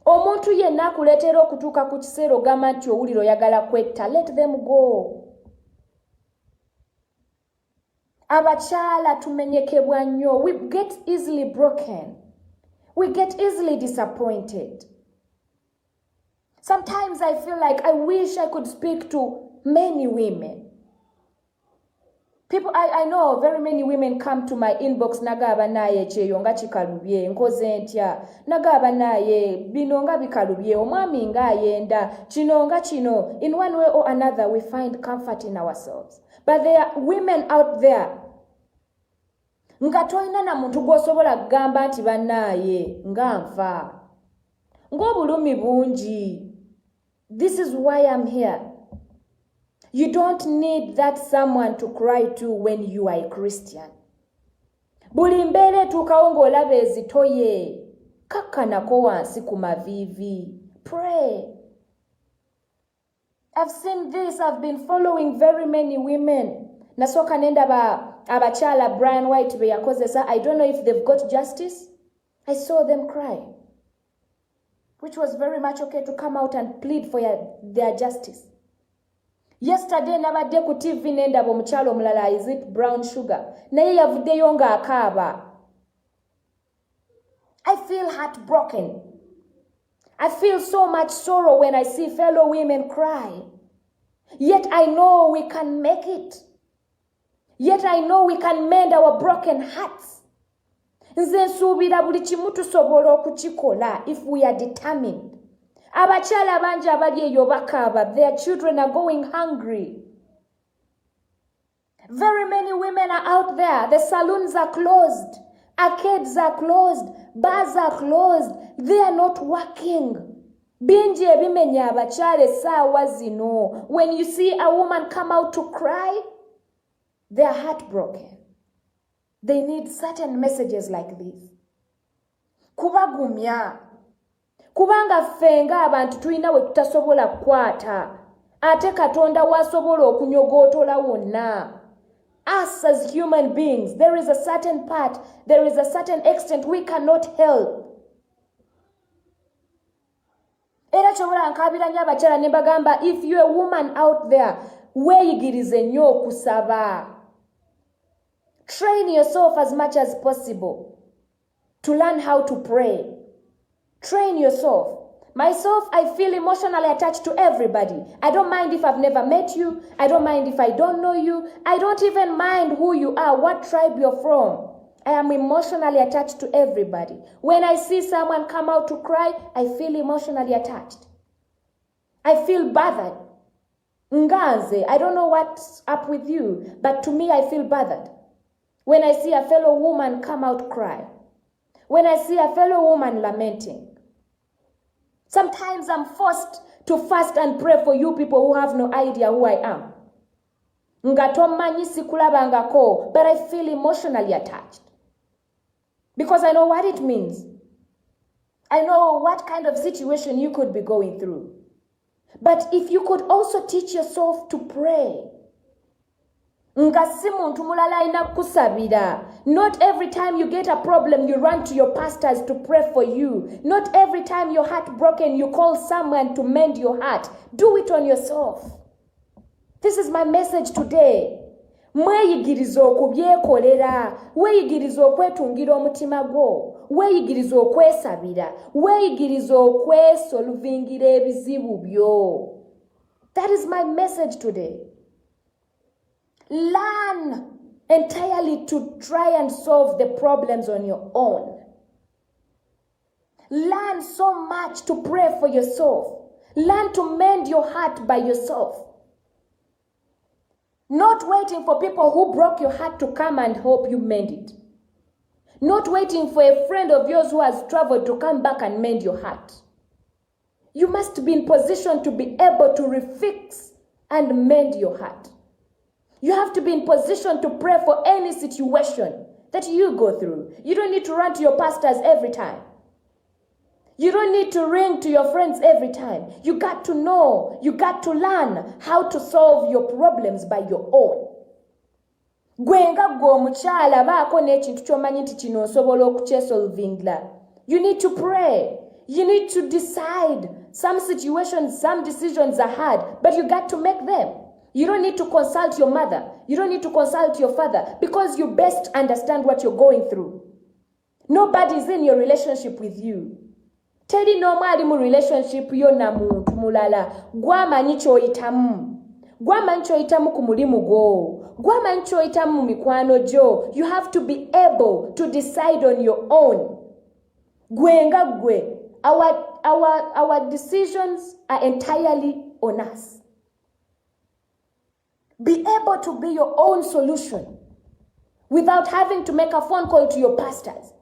Omuntu yenna akuleetera okutuuka ku kiseera ogamba nti owulira oyagala kwetta. Let them go. Abakyala tumenyekebwa nnyo. We get easily broken. We get easily disappointed. Sometimes I feel like I wish I could speak to many women. I know very many women come to my inbox nagaba naye cheyo nga kikalubye nkoze ntya nagaba naye bino nga bikalubye omwami nga ayenda kino nga kino. In one way or another we find comfort in ourselves. But there are women out there nga toyina na muntu gwosobola kugamba nti bannaye nga nfa ng'obulumi bungi. This is why I'm here. You don't need that someone to cry to when you are a Christian. Buli mbeera etuukawo ng'olaba ezitoye kakkanako wansi ku maviivi. Pray. I've seen this. I've been following very many women. Nasooka nendaba abakyala Brian White be yakozesa. I don't know if they've got justice. I saw them cry, which was very much okay to come out and plead for their justice. Yesterday nabadde ku TV nendaba omukyala omulala, is it Brown Sugar, naye yavuddeyo ng'akaaba. I feel heartbroken. I feel so much sorrow when I see fellow women cry. Yet I know we can make it. Yet I know we can mend our broken hearts. Nze nsuubira buli kimu tusobola okukikola if we are determined. Abakyala bangi abali eyo bakaaba. Their children are going hungry. Very many women are out there. The saloons are closed. Arcades are closed. Bars are closed. They are not working. Bingi ebimenya abakyala essaawa zino. When you see a woman come out to cry, they are heartbroken. They need certain messages like this. Kubagumya. Kubanga fenga abantu tulina we tutasobola kukwata. Ate Katonda wasobola okunyogootola wonna. Us as human beings, there is a certain part, there is a certain extent we cannot help. Era kyobola nkabira nnyo abakyala ne bagamba, if you're a woman out there, weeyigirize nnyo okusaba. Train yourself as much as possible to learn how to pray. Train yourself. Myself, I feel emotionally attached to everybody. I don't mind if I've never met you. I don't mind if I don't know you. I don't even mind who you are, what tribe you're from. I am emotionally attached to everybody. When I see someone come out to cry, I feel emotionally attached. I feel bothered. Nganze, I don't know what's up with you, but to me I feel bothered. When I see a fellow woman come out cry. When I see a fellow woman lamenting. Sometimes I'm forced to fast and pray for you people who have no idea who I am. Ngatomanyi sikulabangako, but I feel emotionally attached. Because I know what it means. I know what kind of situation you could be going through. But if you could also teach yourself to pray. Not every time you get a problem, you run to your pastors to pray for you. Not every time you're heartbroken, you call someone to mend your heart. Do it on yourself. This is my message today. Mweyigiriza okubyekolera, weeyigiriza okwetungira omutima gwo, weeyigiriza okwesabira, weeyigiriza okwesolvingira ebizibu byo. That is my message today. Learn entirely to try and solve the problems on your own. Learn so much to pray for yourself. Learn to mend your heart by yourself. Not waiting for people who broke your heart to come and help you mend it. Not waiting for a friend of yours who has traveled to come back and mend your heart. You must be in position to be able to refix and mend your heart. You have to be in position to pray for any situation that you go through. You don't need to run to your pastors every time. You don't need to ring to your friends every time. You got to know, you got to learn how to solve your problems by your own. You need to pray. You need to decide. Some situations, some decisions are hard, but you got to make them. You don't need to consult your mother. You don't need to consult your father because you best understand what you're going through. Nobody's in your relationship with you. Teri n'omu ali mu relationship yo na muntu mulala. Gwamanyi ky'oyitamu. Gwamanyi ky'oyitamu ku mulimu gwo. Gwamanyi ky'oyitamu mu mikwano gyo. You have to be able to decide on your own. Gwe nga gwe. Our decisions are entirely on us. Be able to be your own solution without having to make a phone call to your pastors.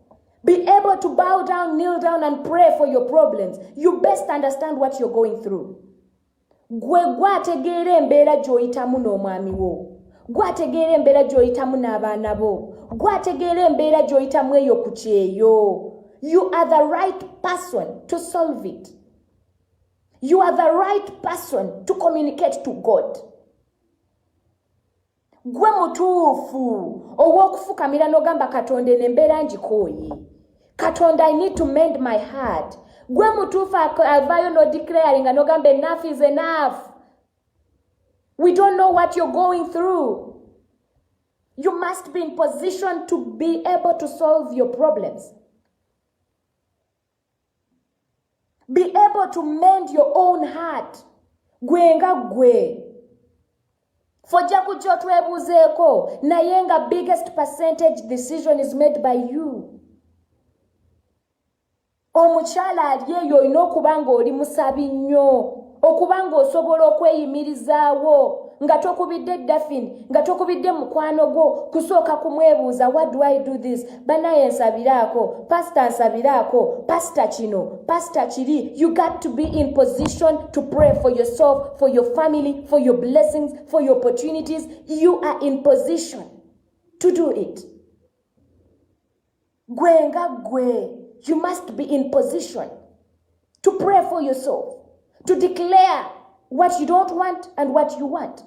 Be able to bow down, kneel down, and pray for your problems. You best understand what you're going through. Gwe gwategeera embeera gy'oyitamu n'omwami wo. Gwategeera embeera gy'oyitamu n'abaana bo. Gwategeera embeera gy'oyitamu eyo ku kyeyo. You are the right person to solve it. You are the right person to communicate to God. Gwe mutuufu ow'okufukamira n'ogamba Katonda n'embeera ngikooye. Katonda, I need to mend my heart. Gwe mutuufu avaayo no declaring n'ogamba enough is enough. We don't know what you're going through. You must be in position to be able to solve your problems. Be able to mend your own heart. Gwe nga gwe. Fojja kujja otwebuuzeeko naye nga biggest percentage decision is made by you. Omukyala ali eyo olina okuba ng'oli musabi nnyo, okuba ng'osobola okweyimirizaawo nga tokubidde Daphine, nga tokubidde mukwano gwo kusooka kumwebuuza, what do I do this? Banaye nsabiraako, pastor nsabiraako, pastor kino, pastor kiri. You got to be in position to pray for yourself, for your family, for your blessings, for your opportunities. You are in position to do it. Gwe nga gwe. You must be in position to pray for yourself, to declare what you don't want and what you want.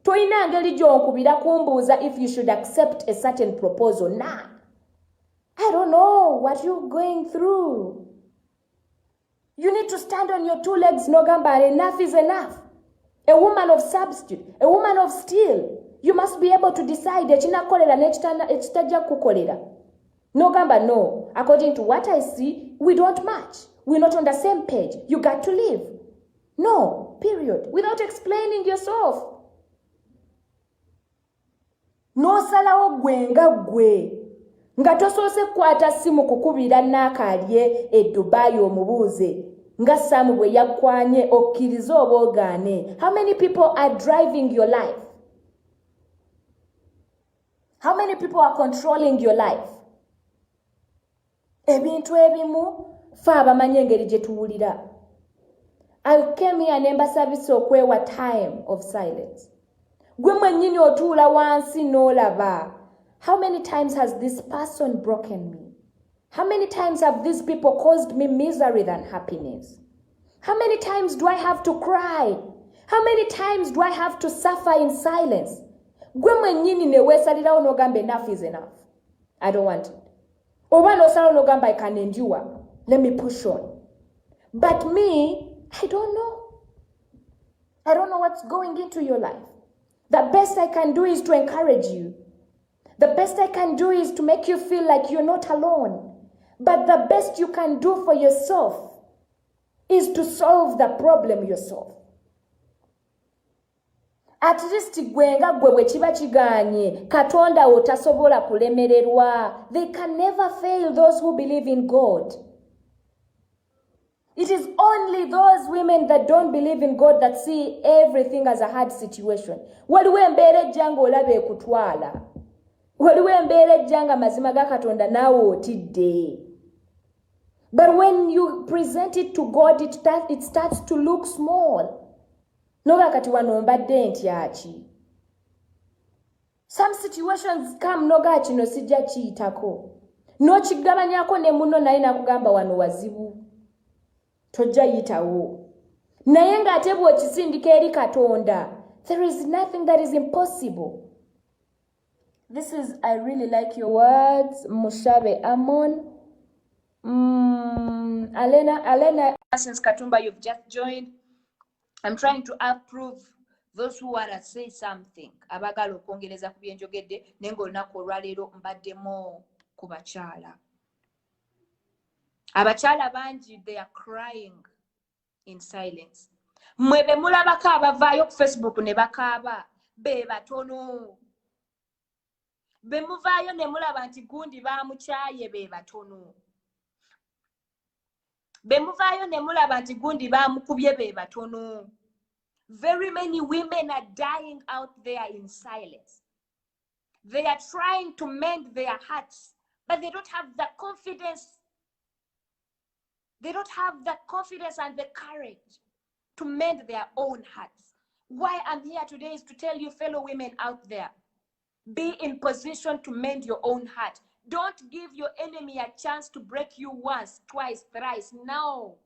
Toyina ngeri gy'onkubira kumbuuza if you should accept a certain proposal. Nah. I don't know what you're going through. You need to stand on your two legs, n'ogamba enough is enough. A woman of substitute, a woman of steel. You must be able to decide ekinakolera n'ekitajja kukolera. N'ogamba no, according to what I see, we don't match. We're not on the same page. You got to leave. No, period. Without explaining yourself. N'osalawo gwe nga gwe. Nga tosoose kukwata simu kukubira Naakalye e Dubai omubuuze. Nga Samu bwe yakwanye okkirize oba ogaane. How many people are driving your life? How many people are controlling your life? Ebintu ebimu fe abamanyi engeri gye tuwulira. I came here ne mbasabise okwewa time of silence. Gwe mwennyini otuula wansi n'olaba. How many times has this person broken me? How many times have these people caused me misery than happiness? How many times do I have to cry? How many times do I have to suffer in silence? Gwe mwennyini ne weesalirawo n'ogamba enough is enough. I don't want it. Oba n'osalawo n'ogamba I can endure. Let me push on. But me, I don't know. I don't know what's going into your life. The best I can do is to encourage you. The best I can do is to make you feel like you're not alone. But the best you can do for yourself is to solve the problem yourself. At least gwe nga gwe bwe kiba kigaanye, Katonda wo tasobola kulemererwa. They can never fail those who believe in God. It is only those women that don't believe in God that see everything as a hard situation. Waliwo embeera ejja ng'olaba ekutwala. Waliwo embeera ejja nga mazima ga Katonda naawe otidde. But when you present it to God, it starts to look small. Noga kati wano mbadde ntya ki? Some situations come noga kino sijja kiyitako. N'okigabanyako ne muno naye nakugamba wano wazibu. Tojja yitawo. Naye ng'ate bw'okisindika eri Katonda, there is nothing that is impossible. This is, I really like your words, Mushabe Amon. Alena, since Katumba, you've just joined. I'm trying to approve those who want to say something. Abagalo okwongereza ku byenjogedde nenga olunaku olwaleero mbaddemu ku bakyala. Abakyala bangi, they are crying in silence. Mwe be mulabako abavaayo ku Facebook ne bakaaba be batono. Be muvaayo ne mulaba nti gundi baamukyaye be batono. Be muvaayo ne mulaba nti gundi baamukubye be batono. Very many women are dying out there in silence. They are trying to mend their hearts, but they don't have the confidence. They don't have the confidence and the courage to mend their own hearts. Why I'm here today is to tell you, fellow women out there, be in position to mend your own heart. Don't give your enemy a chance to break you once, twice, thrice. No,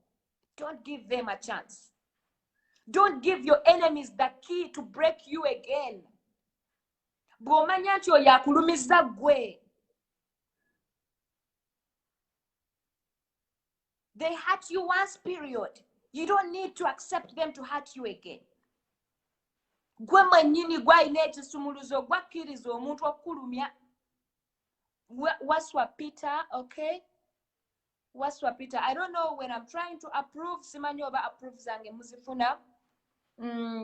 don't give them a chance. Don't give your enemies the key to break you again. Bw'omanya nti oyo akulumiza ggwe. They hurt you once, period. You don't need to accept them to hurt you again. Gwe mwennyini gw'alina ekisumuluzo gwakkiriza omuntu okukulumya. Waswa Peter, okay? Waswa Peter. I don't know when I'm trying to approve. Simanyi oba approve zange muzifuna.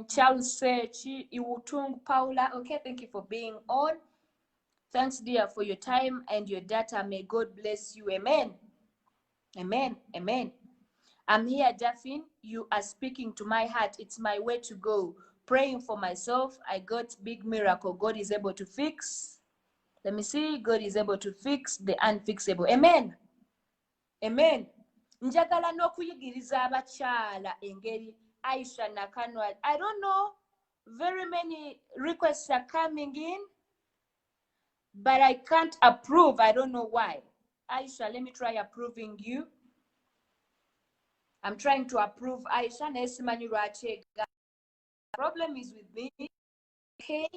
Charles Sechi, Iwutung Paula. Okay, thank you for being on. Thanks, dear, for your time and your data. May God bless you. Amen. Amen. Amen. I'm here, Daphine. You are speaking to my heart. It's my way to go. Praying for myself. I got big miracle. God is able to fix. Let me see. God is able to fix the unfixable. Amen. Amen. Njagala n'okuyigiriza abakyala engeri Aisha Nakanwa. I don't know. Very many requests are coming in, but I can't approve. I don't know why. Aisha, let me try approving you. I'm trying to approve Aisha. Nesimanyi lwaki. Problem is with me. Okay.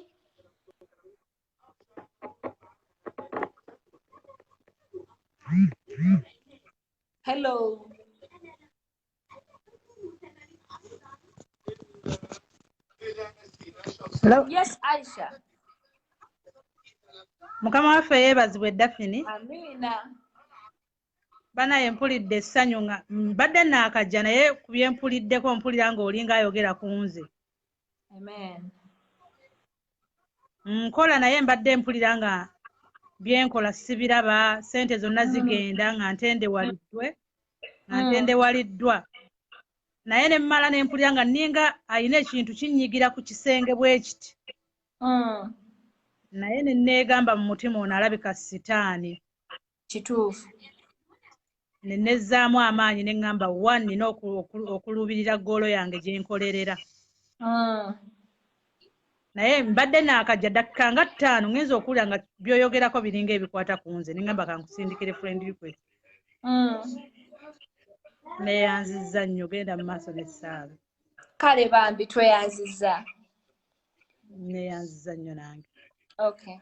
Hello. Hello. Yes, Aisha. Mukama waffe yeebazibwe Daphine. Amina. Banaye mpulidde essanyu nga mbadde naakajja naye ku bye mpuliddeko mpulira ng'olinga ayogera ku nze. Amen. Nkola naye mbadde mpulira nga byenkola sibiraba, ssente zonna zigenda nga ntendewaliddwa. Naye ne mmala ne mpulira nga nninga alina ekintu kinyigira ku kisenge bwe kiti. Naye ne neegamba mu mutima ono alabika sitaani. Kituufu. Ne nezzaamu amaanyi ne ŋŋamba nina okuluubirira ggoolo yange gye nkolerera. Naye mbadde naakajja dakika nga 5 ngenza okuwulira nga byoyogerako biringa ebikwata ku nze ne ŋŋamba kankusindikire friend request. Neeyanzizza nnyo, genda mu maaso n'essaala. Kale bambi tweyanzizza. Neeyanzizza nnyo nange. Okay.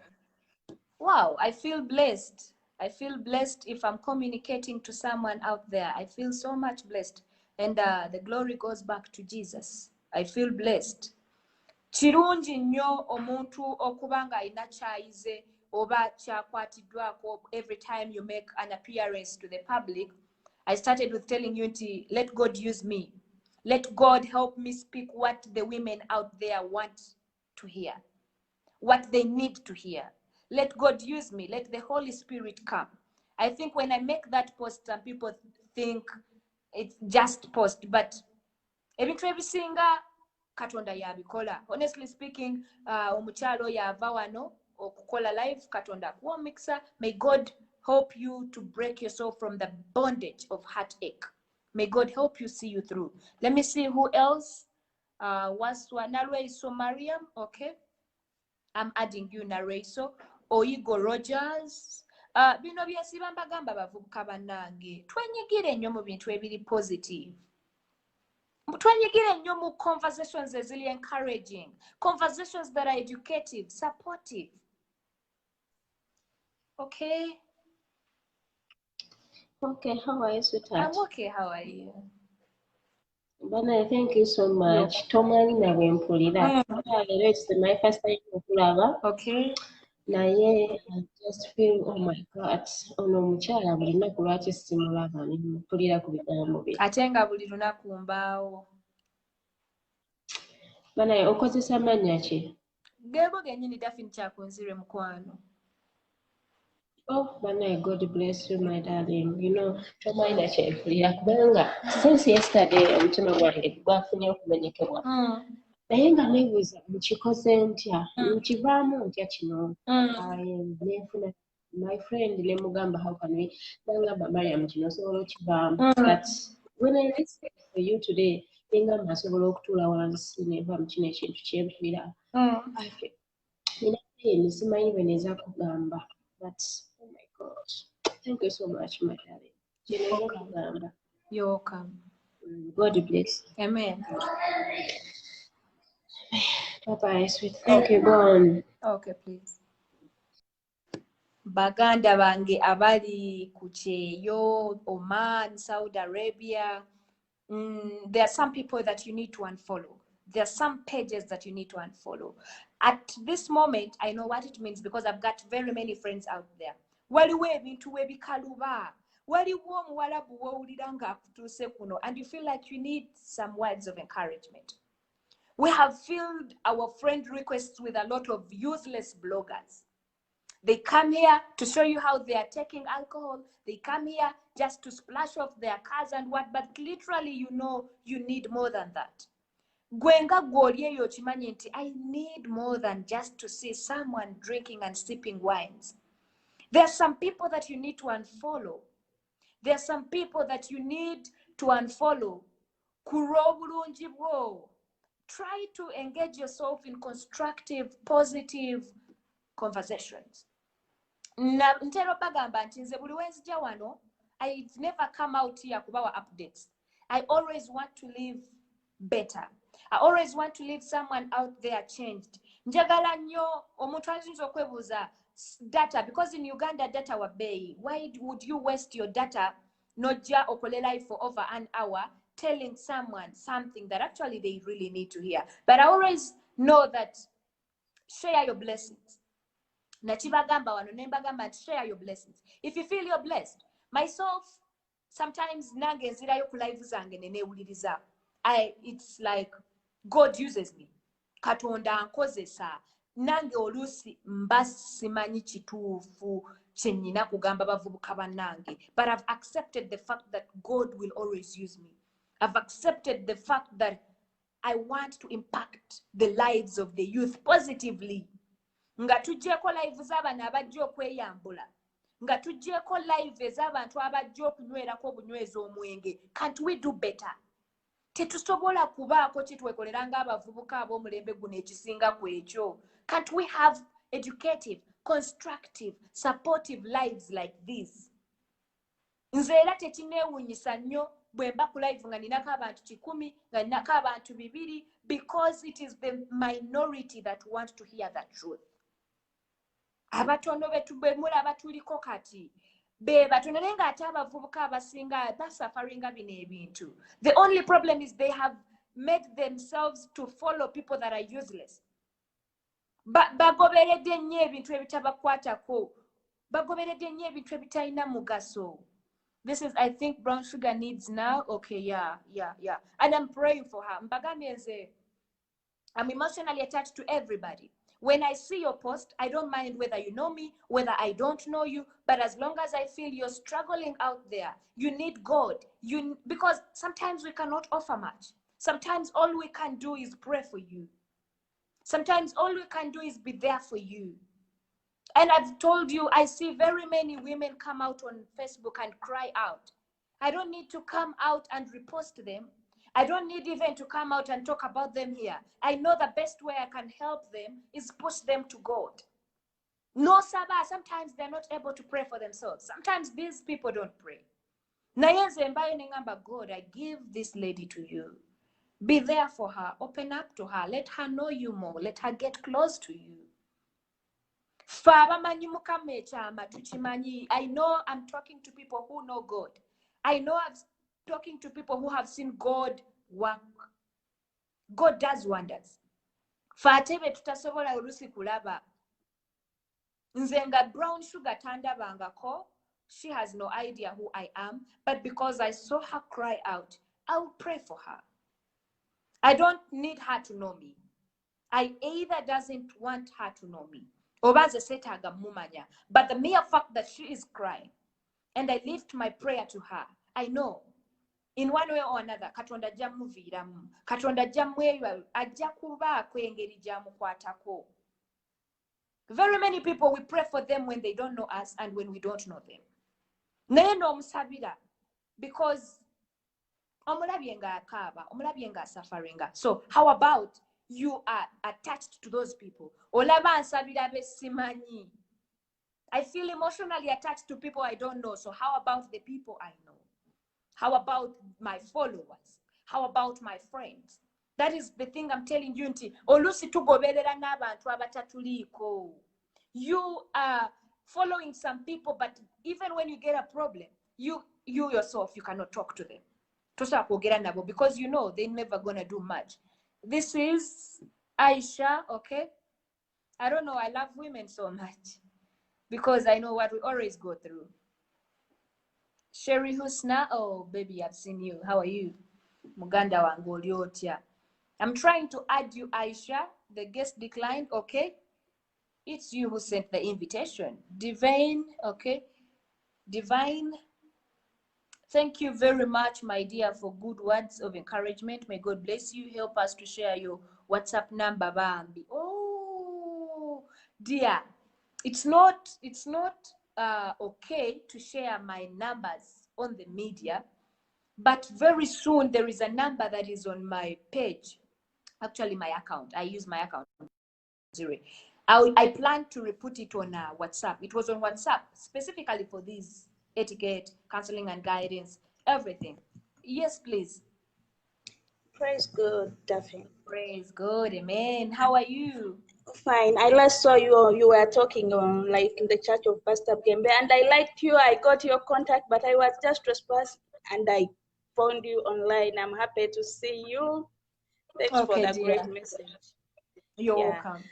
Wow, I feel blessed. I feel blessed if I'm communicating to someone out there. I feel so much blessed. And the glory goes back to Jesus. I feel blessed. Kirungi nnyo omuntu okuba nga alina kyayize oba kyakwatiddwako every time you make an appearance to the public. I started with telling you, let God use me. Let God help me speak what the women out there want to hear, what they need to hear. Let God use me. Let the Holy Spirit come. I think when I make that post, some people think it's just post, but ebintu ebisinga Katonda yabikola. Honestly speaking, omukyalo yava wano okukola live Katonda kuwa mixer. May God help you to break yourself from the bondage of heartache. May God help you see you through. Let me see who else. Waswa Naraiso Mariam. Okay. I'm adding you Naraiso. Oigo Rogers. Bino byesiba mbagamba bavubuka bannange. Twenyigire nnyo mu bintu ebiri positive. Twenyigire nnyo mu conversations ezili encouraging. Conversations that are educative, supportive. Okay. Okay, how are you, sweetheart? I'm okay. How are you? Bana, thank you so much. Tomani na bwempulira. It's my first time okulaba. Okay. naye I just feel oh my god ono omukyala buli lunaku lwaki simulaba mpulira ku bigambo bye ate nga buli lunaku mbaawo. banaye okozesa mannya ki? Geego gennyini Daphine Kyakunzire mukwano. Oh, banaye, God bless you, my darling. You know, tomalina kyenfulira kubanga since yesterday omutima gwange gwafunye okumenyekebwa. Naye nga neebuuza nkikoze ntya? Nkivaamu ntya kino? Neefuna my friend ne mugamba how can we? Nangamba Mariam kino osobola okivaamu. But when I listen for you today, nengamba nsobola okutuula wansi ne nva mu kino ekintu kyenfulira. Nina simanyi bwe neeza kugamba. But oh my God, thank you so much, my darling. You're welcome. God bless. Amen. Bye-bye, sweet. Thank you, go on. Okay, please. Baganda bange abali ku Kyeyo, Oman, Saudi Arabia. There are some people that you need to unfollow. There are some pages that you need to unfollow. At this moment, I know what it means because I've got very many friends out there. Waliwo ebintu ebikaluba. Waliwo omuwalabu w'owulira ng'akutuuse kuno, and you feel like you need some words of encouragement. We have filled our friend requests with a lot of useless bloggers. They come here to show you how they are taking alcohol. They come here just to splash off their cars and what, but literally, you know, you need more than that. Gwenga gwolyeyo okimanyi nti I need more than just to see someone drinking and sipping wines. There are some people that you need to unfollow. There are some people that you need to unfollow. Kuro bulungi bwo. Try to engage yourself in constructive, positive conversations. Ntero bagamba nti nze buli wenzija wano, I've never come out here kubawa updates. I always want to live better. I always want to leave someone out there changed. Njagala nnyo omuntu ayinza okwebuuza data, because in Uganda data wa bay. Why would you waste your data nojja okole live for over an hour telling someone something that actually they really need to hear? But I always know that share your blessings. Nachibagamba wano nembagamba share your blessings. If you feel you're blessed, myself sometimes nange nzirayo ku live zange nenewuliriza. It's like God uses me. Katonda ankozesa. Nange olusi mba simanyi kituufu kyennyina kugamba bavubuka bannange. But I've accepted the fact that God will always use me. I've accepted the fact that I want to impact the lives of the youth positively. Nga tujjeko live z'abaana abajja okweyambula. Nga tujjeko live ez'abantu abajja okunywerako obunywezi omwenge. Can't we do better? Tetusobola kubaako kitwekolera ng'abavubuka ab'omulembe guno ekisinga ku ekyo. Can't we have educative, constructive, supportive lives like this? Nze era tekineewuunyisa nnyo bwe mba ku live nga ninako abantu 100, nga ninako abantu 200, because it is the minority that want to hear the truth. Abatono bwe mulaba tuliko kati be batono naye ng'ate abavubuka abasinga basafaringa bino ebintu. The only problem is they have made themselves to follow people that are useless. Bagoberedde nnyo ebintu ebitabakwatako. Bagoberedde nnyo ebintu ebitalina mugaso. This is, I think, Brown Sugar needs now. Okay, yeah. And I'm praying for her. Mbagambye nze, I'm emotionally attached to everybody. When I see your post, I don't mind whether you know me, whether I don't know you, but as long as I feel you're struggling out there, you need God. Because sometimes we cannot offer much. Sometimes all we can do is pray for you. Sometimes all we can do is be there for you. And I've told you, I see very many women come out on Facebook and cry out. I don't need to come out and repost them. I don't need even to come out and talk about them here. I know the best way I can help them is push them to God. No, Saba, sometimes they're not able to pray for themselves. Sometimes these people don't pray. God, I give this lady to you. Be there for her. Open up to her. Let her know you more. Let her get close to you. I know I'm talking to people who know God. I know I'm talking to people who have seen God work. God does wonders. Fatebe tutasobola olusi kulaba. Nzenga brown sugar tandabangako. She has no idea who I am, but because I saw her cry out, I will pray for her. I don't need her to know me. I either doesn't want her to know me, or but the mere fact that she is crying, and I lift my prayer to her, I know in one way or another, Katonda jamuviramu, Katonda jamweyo ajja kubaako engeri jamukwatako. Very many people, we pray for them when they don't know us and when we don't know them. Naye n'omusabira because omulabye nga akaaba, omulabye nga asafaringa. So how about you are attached to those people? Olaba nsabira besimanyi. I feel emotionally attached to people I don't know. So how about the people I know? How about my followers? How about my friends? That is the thing I'm telling you. Olusi tugoberera n'abantu abatatuliko. You are following some people, but even when you get a problem, you yourself, you cannot talk to them. Because you know they're never gonna do much. This is Aisha, okay? I don't know, I love women so much because I know what we always go through. Sherry Husna, oh baby, I've seen you. How are you? Muganda wangoliotia. I'm trying to add you, Aisha. The guest declined, okay? It's you who sent the invitation. Divine, okay? Divine. Thank you very much, my dear, for good words of encouragement. May God bless you. Help us to share your WhatsApp number, Bambi. Oh, dear. It's not okay to share my numbers on the media, but very soon there is a number that is on my page. Actually, my account. I use my account. I plan to put it on WhatsApp. It was on WhatsApp specifically for this etiquette, counseling and guidance, everything. Yes, please. Praise God, Daphine. Praise God, amen. How are you? Fine. I last saw you were talking on like in the church of Pastor Gembe, and I liked you. I got your contact, but I was just trespassed and I found you online. I'm happy to see you. Thanks for the dear. great message. You're welcome.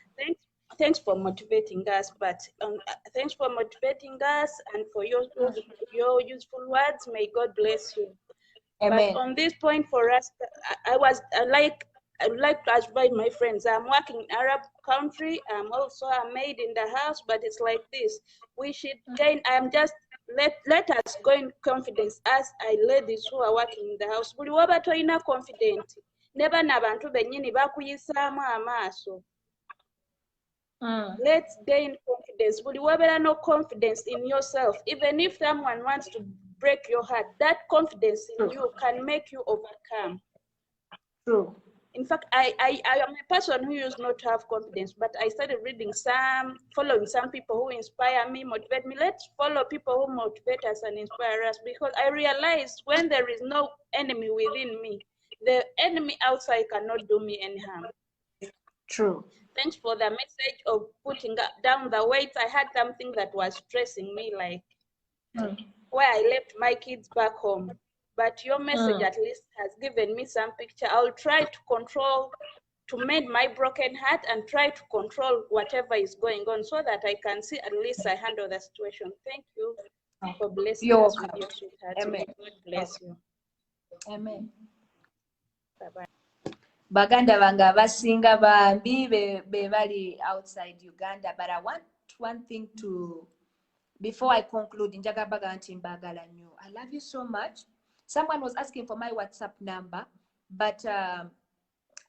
Thanks for motivating us, but thanks for motivating us and for your useful words. May God bless you. Amen. But on this point for us, I would like to advise my friends. I'm working in Arab country. I'm also a maid in the house, but it's like this. We should gain. Let us gain confidence as ladies who are working in the house. Buli waba toyina confident. Never nabantu benyini bakuyisaamu amaaso. Let's gain confidence. Buli wabera no confidence in yourself. Even if someone wants to break your heart, that confidence in you can make you overcome. True. In fact, I am a person who used not to have confidence, but I started following some people who inspire me, motivate me. Let's follow people who motivate us and inspire us, because I realized when there is no enemy within me, the enemy outside cannot do me any harm. True. Thanks for the message of putting down the weight. I had something that was stressing me, like where I left my kids back home. But your message at least has given me some picture. I'll try to mend my broken heart and try to control whatever is going on so that I can see at least I handle the situation. Thank you for blessing us with your sweetheart. Amen. God bless you. Amen. Bye-bye. Baganda bange abasinga bambi be bali outside Uganda, but I want one thing to, before I conclude, njaga baga nti mbagala nnyo. I love you so much. Someone was asking for my WhatsApp number, but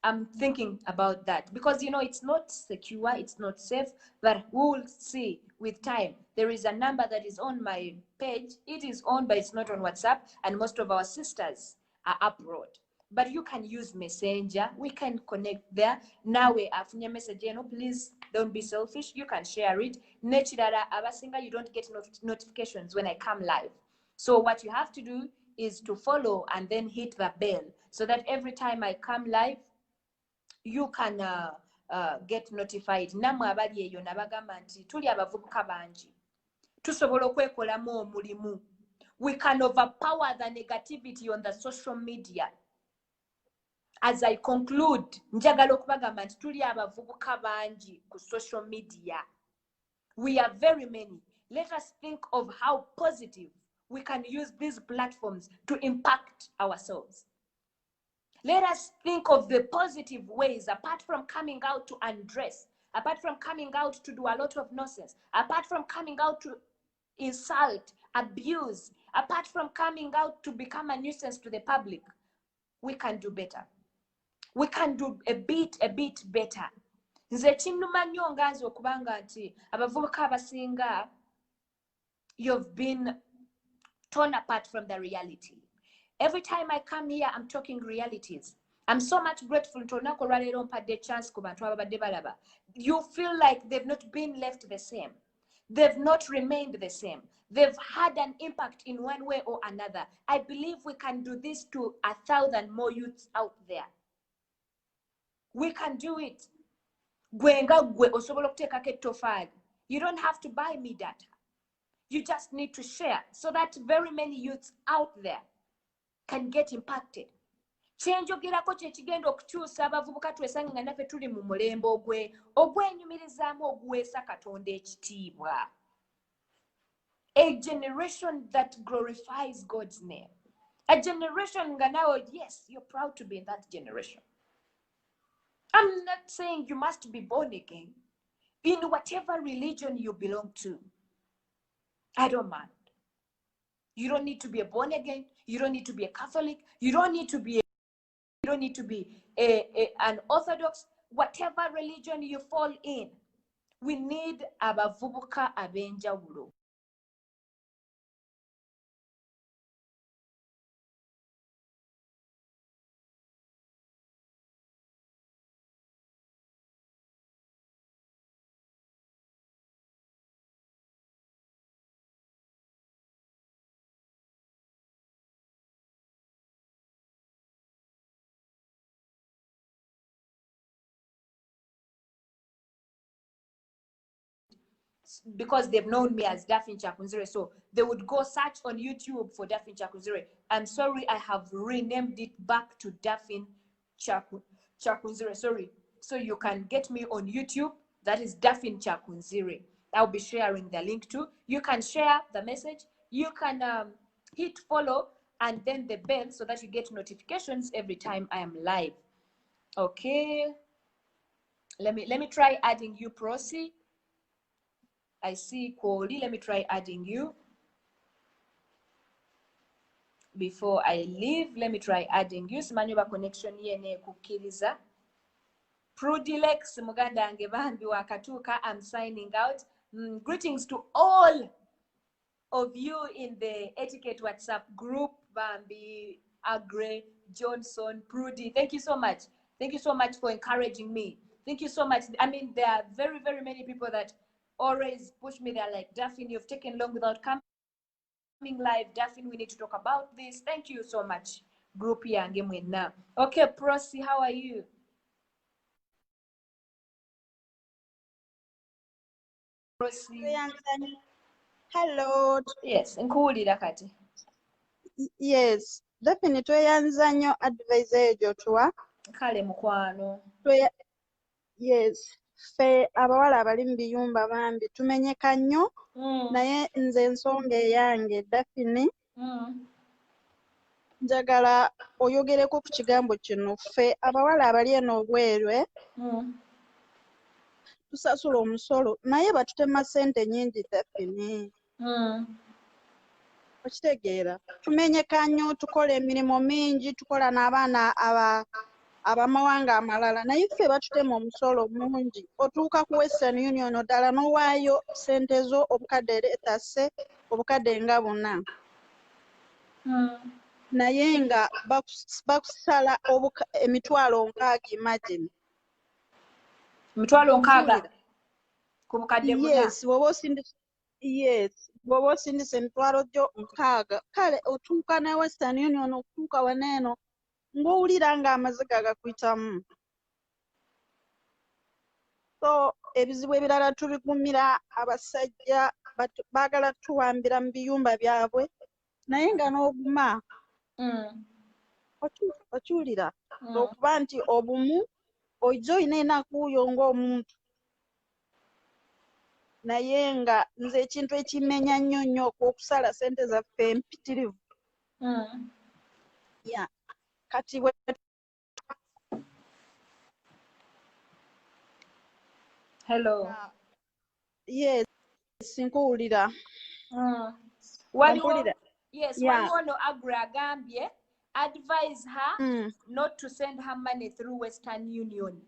I'm thinking about that because, you know, it's not secure, it's not safe, but we'll see with time. There is a number that is on my page. It is on, but it's not on WhatsApp, and most of our sisters are abroad. But you can use Messenger. We can connect there. Now we have a message. Please don't be selfish. You can share it. Nechirara abasinga, you don't get notifications when I come live. So what you have to do is to follow and then hit the bell so that every time I come live, you can get notified. Namwe abali eyo nabagamba nti tuli abavubuka bangi. Tusobola okwekolamu omulimu. We can overpower the negativity on the social media. As I conclude, njagala okubagamba nti tuli abavubuka bangi ku social media. We are very many. Let us think of how positive we can use these platforms to impact ourselves. Let us think of the positive ways, apart from coming out to undress, apart from coming out to do a lot of nonsense, apart from coming out to insult, abuse, apart from coming out to become a nuisance to the public. We can do better. We can do a bit better. Nze kinnuma nnyo nga nze okubanga nti abavubuka abasinga, you've been torn apart from the reality. Every time I come here, I'm talking realities. I'm so much grateful to olunaku olwaleero mpadde chance ku bantu ababadde balaba. You feel like they've not been left the same. They've not remained the same. They've had an impact in one way or another. I believe we can do this to 1,000 more youths out there. We can do it. Gwe nga gwe osobola okuteekako ettofaali. You don't have to buy me data. You just need to share so that very many youths out there can get impacted. Kyenjogerako kye kigenda okukyusa abavubuka twesange nga naffe tuli mu mulembe ogwenyumirizaamu oguweesa Katonda ekitiibwa. A generation that glorifies God's name. A generation nga nawe, yes, you're proud to be in that generation. I'm not saying you must be born again in whatever religion you belong to. I don't mind. You don't need to be a born again. You don't need to be a Catholic. You don't need to be an Orthodox. Whatever religion you fall in, we need abavubuka abenjawulo. Because they've known me as Daphine Kyakunzire, so they would go search on YouTube for Daphine Kyakunzire. I'm sorry, I have renamed it back to Daphine Kyakunzire. Sorry, so you can get me on YouTube. That is Daphine Kyakunzire. I'll be sharing the link too. You can share the message. You can hit follow and then the bell so that you get notifications every time I am live. Okay. Let me try adding you, Prosi. I see Koli. Let me try adding you. Before I leave, let me try adding you. Simanyoba connection yene kukiriza. Prudilex muganda ange bambi wakatuka. I'm signing out. Greetings to all of you in the etiquette WhatsApp group. Bambi, Agre, Johnson, Prudy. Thank you so much. Thank you so much for encouraging me. Thank you so much. I mean, there are very, very many people that always push me. They're like, Daphine, you've taken long without coming live. Daphine, we need to talk about this. Thank you so much. Group here and game with now. Okay, Prosi, how are you? Prosi. Hello. Yes, nkuwulira kati. Yes, Daphine tweyanza nnyo advice eyo tuwa. Kale mukwano. Yes, ffe abawala abali mu biyumba bambi tumenyeka nnyo naye nze ensonga eyange Daphine njagala oyogereko ku kigambo kino. Ffe abawala abali eno obwerwe tusasula omusolo naye batutema ssente nnyingi Daphine. Okitegeera tumenyeka nnyo, tukola emirimu mingi, tukola n'abaana abamawanga amalala naye ffe batutema omusolo mungi. Otuuka ku Western Union ddala n'owaayo ssente zo obukadde leetase obukadde nga 4 naye nga bakusala emitwalo 6. Imagine emitwalo 6 ku bukadde 4. Yes, bw'oba osindise emitwalo gyo 6 kale otuuka ne Western Union okutuuka waneeno ng'owulira ng'amaziga gakuyitamu. So ebizibu ebirala tubigumira abasajja baagala tuwambira mu biyumba byabwe naye nga n'oguma okiwulira okuba nti obumu ojja olina enakuuyo ng'omuntu naye nga nze ekintu ekimenya nnyo okusala ssente zaffe empitirivu. Yeah. Kati Hello. yes, nkuwulira. Waliwo, yes, Yeah. waliwo no Agra agambye advise her not to send her money through Western Union.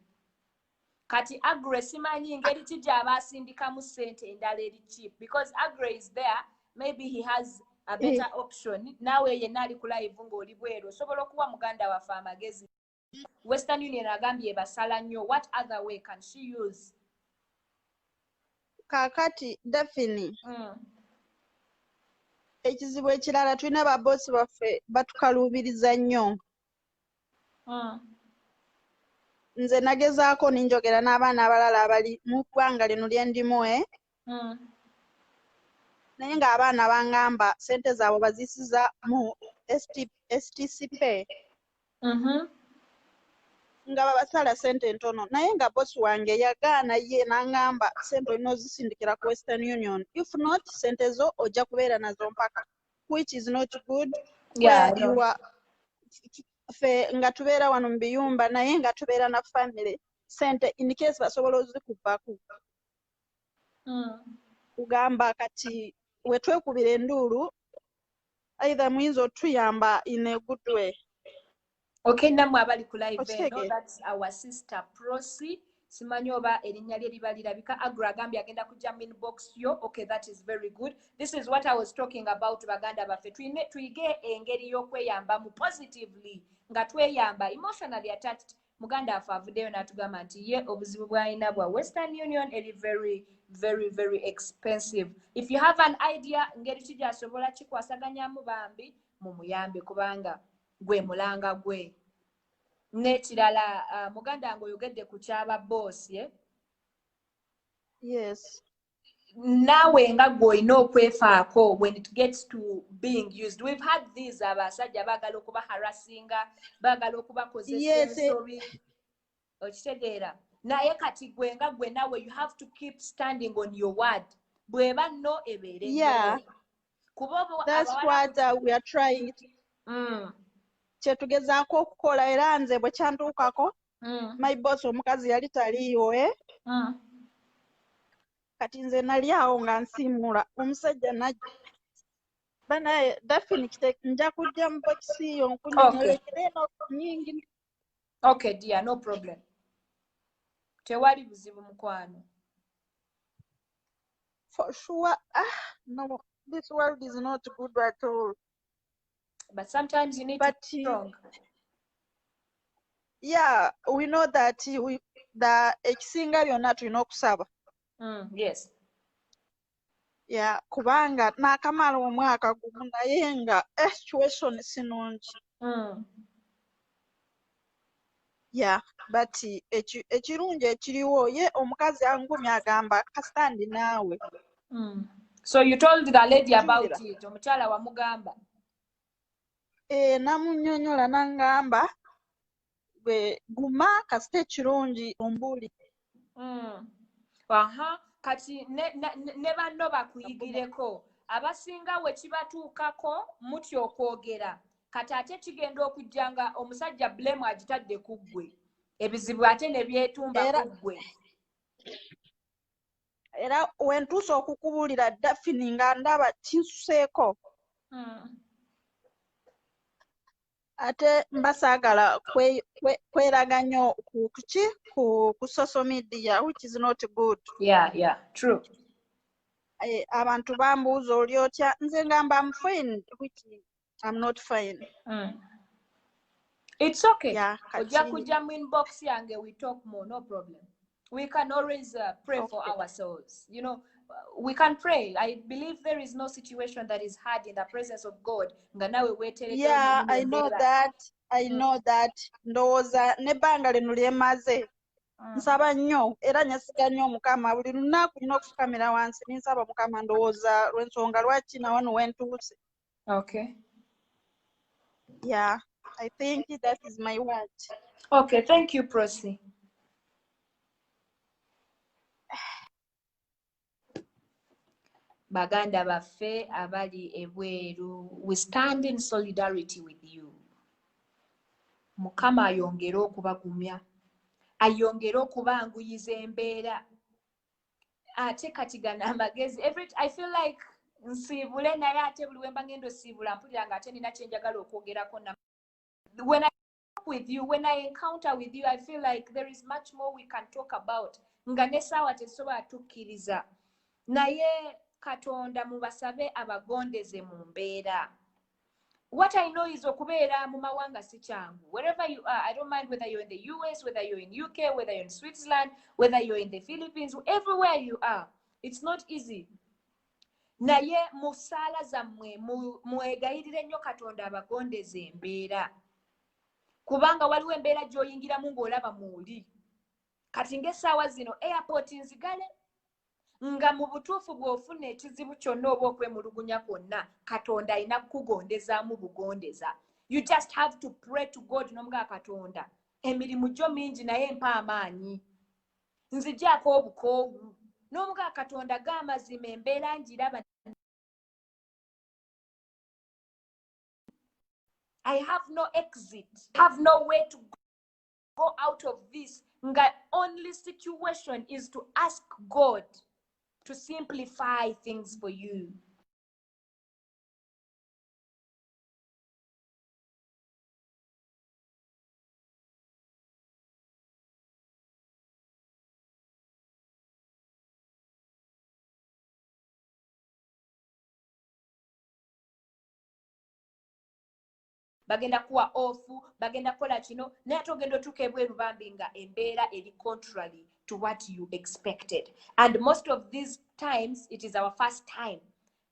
Kati Agre simanyi ngeri ki gy'aba asindikamu ssente endala eri cheap, because Agre is there, maybe he has a better option. Naawe yenna ali ku live ng'oli bweru osobola okuwa muganda waffe amagezi. Western Union agambye basala nnyo. What other way can she use? Kaakati Daphine, ekizibu ekirala tulina babosi baffe batukaluubiriza nnyo. Nze nagezaako ninjogera n'abaana abalala abali mu ggwanga lino lye ndimu naye ng'abaana bangamba ssente zaabwe bazisiza mu STC Pay nga babasala ssente ntono, naye nga bosi wange yagaana ye n'angamba ssente olina ozisindikira ku Western Union, if not ssente zo ojja kubeera nazo mpaka, which is not good. Yeah, where you are ffe nga tubeera wano mu biyumba naye nga tubeera na family, ssente in case basobola ozikubbako. Kugamba kati we twekubira enduulu either muyinza otuyamba in a good way. Okay, namwe abali ku live eno, that's our sister Prosi. Simanyi oba erinnya lye liba lirabika. Agra agambye agenda kujja mu inbox yo. Okay, that is very good. This is what I was talking about. Baganda baffe tuyige engeri y'okweyambamu positively nga tweyamba emotionally attached. Muganda waffe avuddeyo n'atugamba nti ye obuzibu bw'alina bwa Western Union eri very expensive. If you have an idea ngeri ki gy'asobola kikwasaganyamu bambi mumuyambe kubanga gwe mulanga gwe. N'ekirala muganda ngo oyogedde ku kyaba boss ye. Yes. Naawe nga gw'olina okwefaako when it gets to being used. We've had these abasajja baagala okuba harassinga, baagala okubakozesa ensobi. Okitegeera. Naye kati gwe nga gwe naawe you have to keep standing on your word. Bw'eba nno ebeere nno. Yeah. That's what we are trying. Kyetugezaako okukola era nze bwe kyantuukako my boss omukazi yali taliiwo kati nze nali awo nga nsiimula omusajja najja banaye Daphine nja kujja mu bokisi yo nkunyonyolekera eno nnyingi. Okay dear, no problem. Tewali buzibu mukwano. For sure. No, this world is not good at all. But sometimes you need to be strong. Yeah, we know that the ekisinga byonna tulina okusaba. Yes. Yeah, kubanga n'akamala omwaka gumu naye nga situation sinungi. Yeah, but ekirungi ekiriwo ye omukazi angumya agamba kasitandi naawe. So you told the lady about it, omukyala wamugamba? Namunnyonnyola n'angamba gwe guma kasita ekirungi ombuli. Kati ne banno bakuyigireko abasinga we kibatuukako mutya okwogera kati ate kigenda okujja nga omusajja blame agitadde ku ggwe ebizibu ate ne byetumba ku ggwe. Era wentuusa okukubuulira Daphine nga ndaba kinsuseeko ate mbasaagala kweraga nnyo ku social media, which is not good. Yeah, true. Abantu bambuuza oli otya, nze ngamba I'm fine, which I'm not fine. It's okay. Yeah, ojja kujja mu inbox yange, we talk more, no problem. We can always pray for ourselves. You know, we can pray. I believe there is no situation that is hard in the presence of God. Yeah, I know that. Ndowooza n'ebbanga lino lyemaze nsaba nnyo era nyasiga nnyo Mukama buli lunaku nina okufukamira wansi ninsaba Mukama ndowooza lw'ensonga lwaki na wano wentuuse. Okay. Yeah, I think that is my word. Okay, thank you, Prosi. baganda baffe abali ebweru, we stand in solidarity with you. Mukama ayongere okubagumya, ayongere okubanguyiza embeera. Ate kati gana amagezi, I feel like nsiibule naye ate buli wemba ngendo siibula mpulira nga ate nina kyenjagala okwogerako. When I talk with you, when I encounter with you, I feel like there is much more we can talk about. Nga nesaawa tesobola tukkiriza. Naye Katonda mubasabe abagondeze mu mbeera. What I know is okubeera mu mawanga si kyangu. Wherever you are, I don't mind whether you're in the US, whether you're in UK, whether you're in Switzerland, whether you're in the Philippines, everywhere you are, it's not easy. Naye mu ssaala zammwe mwegayirire nnyo Katonda abagondeze embeera. Kubanga waliwo embeera gy'oyingiramu ng'olaba muuli. Kati ng'essaawa zino airport nzigale, nga mu butuufu bw'ofuna ekizibu kyonna oba okwemulugunya kwonna, Katonda alina kukugondezaamu bugondeza. You just have to pray to God n'omugaa Katonda. Emirimu gyo mingi naye mpa amaanyi. Nzigyako obukoowu. N'omugaa Katonda g'amazima embeera ngiraba. I have no exit. I have no way to go out of this. The only situation is to ask God to simplify things for you. Bagenda kuwa ofu, bagenda kola kino, naye togenda otuuka ebweru bambi nga embeera eri contrary to what you expected. And most of these times, it is our first time.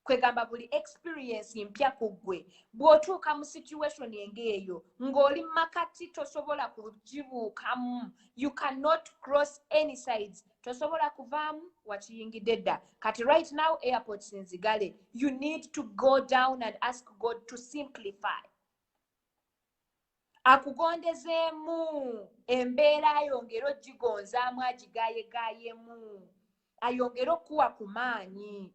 Kwegamba buli experience mpya kuggwe. Bw'otuuka mu situation engeeyo, ng'oli makati tosobola kugibuukamu. You cannot cross any sides. Tosobola kuvaamu wakiyingidde dda. Kati right now, airports nzigale. You need to go down and ask God to simplify. Akugondezeemu embeera ayongera ogigonzaamu agigayegaayemu. Ayongera okuwa ku maanyi.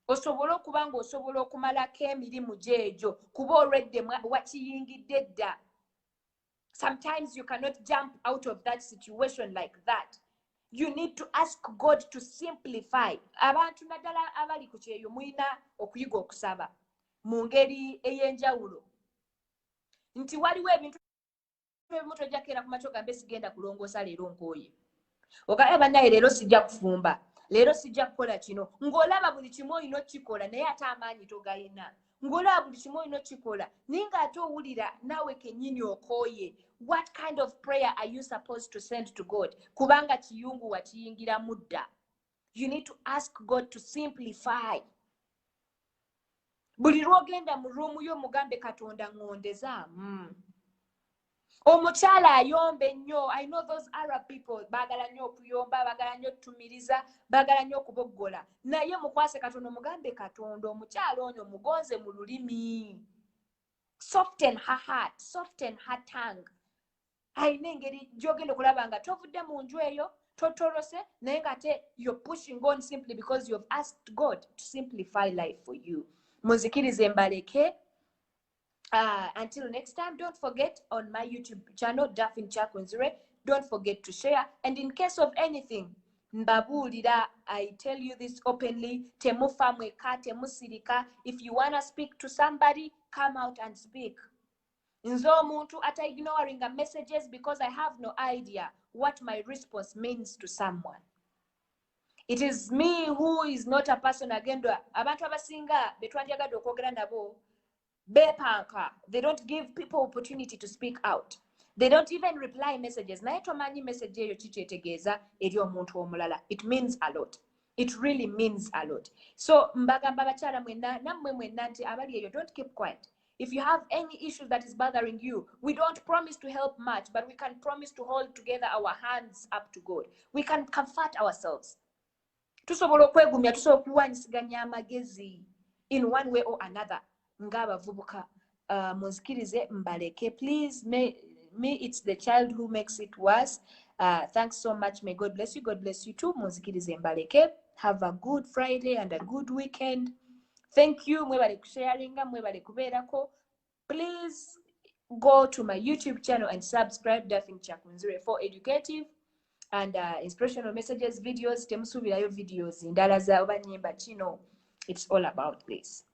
Osobola okuba ng'osobola okumalako emirimu gy'egyo kuba olwedde wakiyingidde dda. Sometimes you cannot jump out of that situation like that. You need to ask God to simplify. Abantu naddala abali ku kyeyo mulina okuyiga okusaba mu ngeri ey'enjawulo. Nti waliwo ebintu ebimu tojjakeera ku makyo gambe sigenda kulongoosa leero nkooye. Ogaye bannaye leero sijja kufumba. Leero sijja kukola kino. Ng'olaba buli kimu olina okikola naye ate amaanyi togayina. Ng'olaba buli kimu olina okikola naye ng'ate owulira naawe kennyini okooye. What kind of prayer are you supposed to send to God? Kubanga kiyungu wakiyingiramu dda. You need to ask God to simplify. Buli lw'ogenda mu ruumu yo mugambe Katonda ngondezaamu. Omukyala ayombe nnyo. I know those Arab people baagala nnyo okuyomba, baagala nnyo otutumiriza, baagala nnyo okuboggola. Naye mukwase Katonda mugambe Katonda omukyala onyo mugonze mu lulimi. Soften her heart, soften her tongue. Ayina engeri gy'ogenda okulaba nga tovudde mu nju eyo, totorose, naye ng'ate you're pushing on simply because you've asked God to simplify life for you. Muzikirize mbaleke. Until next time, don't forget on my YouTube channel, Daphine Kyakunzire, don't forget to share. And in case of anything, mbabulira, I tell you this openly, temufa mweka, temusirika. If you want to speak to somebody, come out and speak. Nze omuntu ata ignoring messages because I have no idea what my response means to someone. It is me who is not a person agenda. Abantu abasinga betwanjagadde okwogera nabo bepanka. They don't give people opportunity to speak out. They don't even reply messages. Naye tomanyi message eyo kikyetegeeza eri omuntu omulala. It means a lot. It really means a lot. So mbagamba bakyala mwenna nammwe mwenna nti abali eyo, don't keep quiet. If you have any issue that is bothering you, we don't promise to help much, but we can promise to hold together our hands up to God. We can comfort ourselves. Tusobola okwegumya, tusobola okuwanyisiganya amagezi in one way or another. Ng'abavubuka muzikirize mbaleke. Please, me it's the child who makes it worse. Thanks so much. May God bless you. God bless you too. Muzikirize mbaleke. Have a good Friday and a good weekend. Thank you. Mwebale kusharinga, mwebale kuberako. Please go to my YouTube channel and subscribe, Daphine Kyakunzire, for educative and inspirational messages, videos, temusubirayo videos, ndala za oba nyimba kino. It's all about this.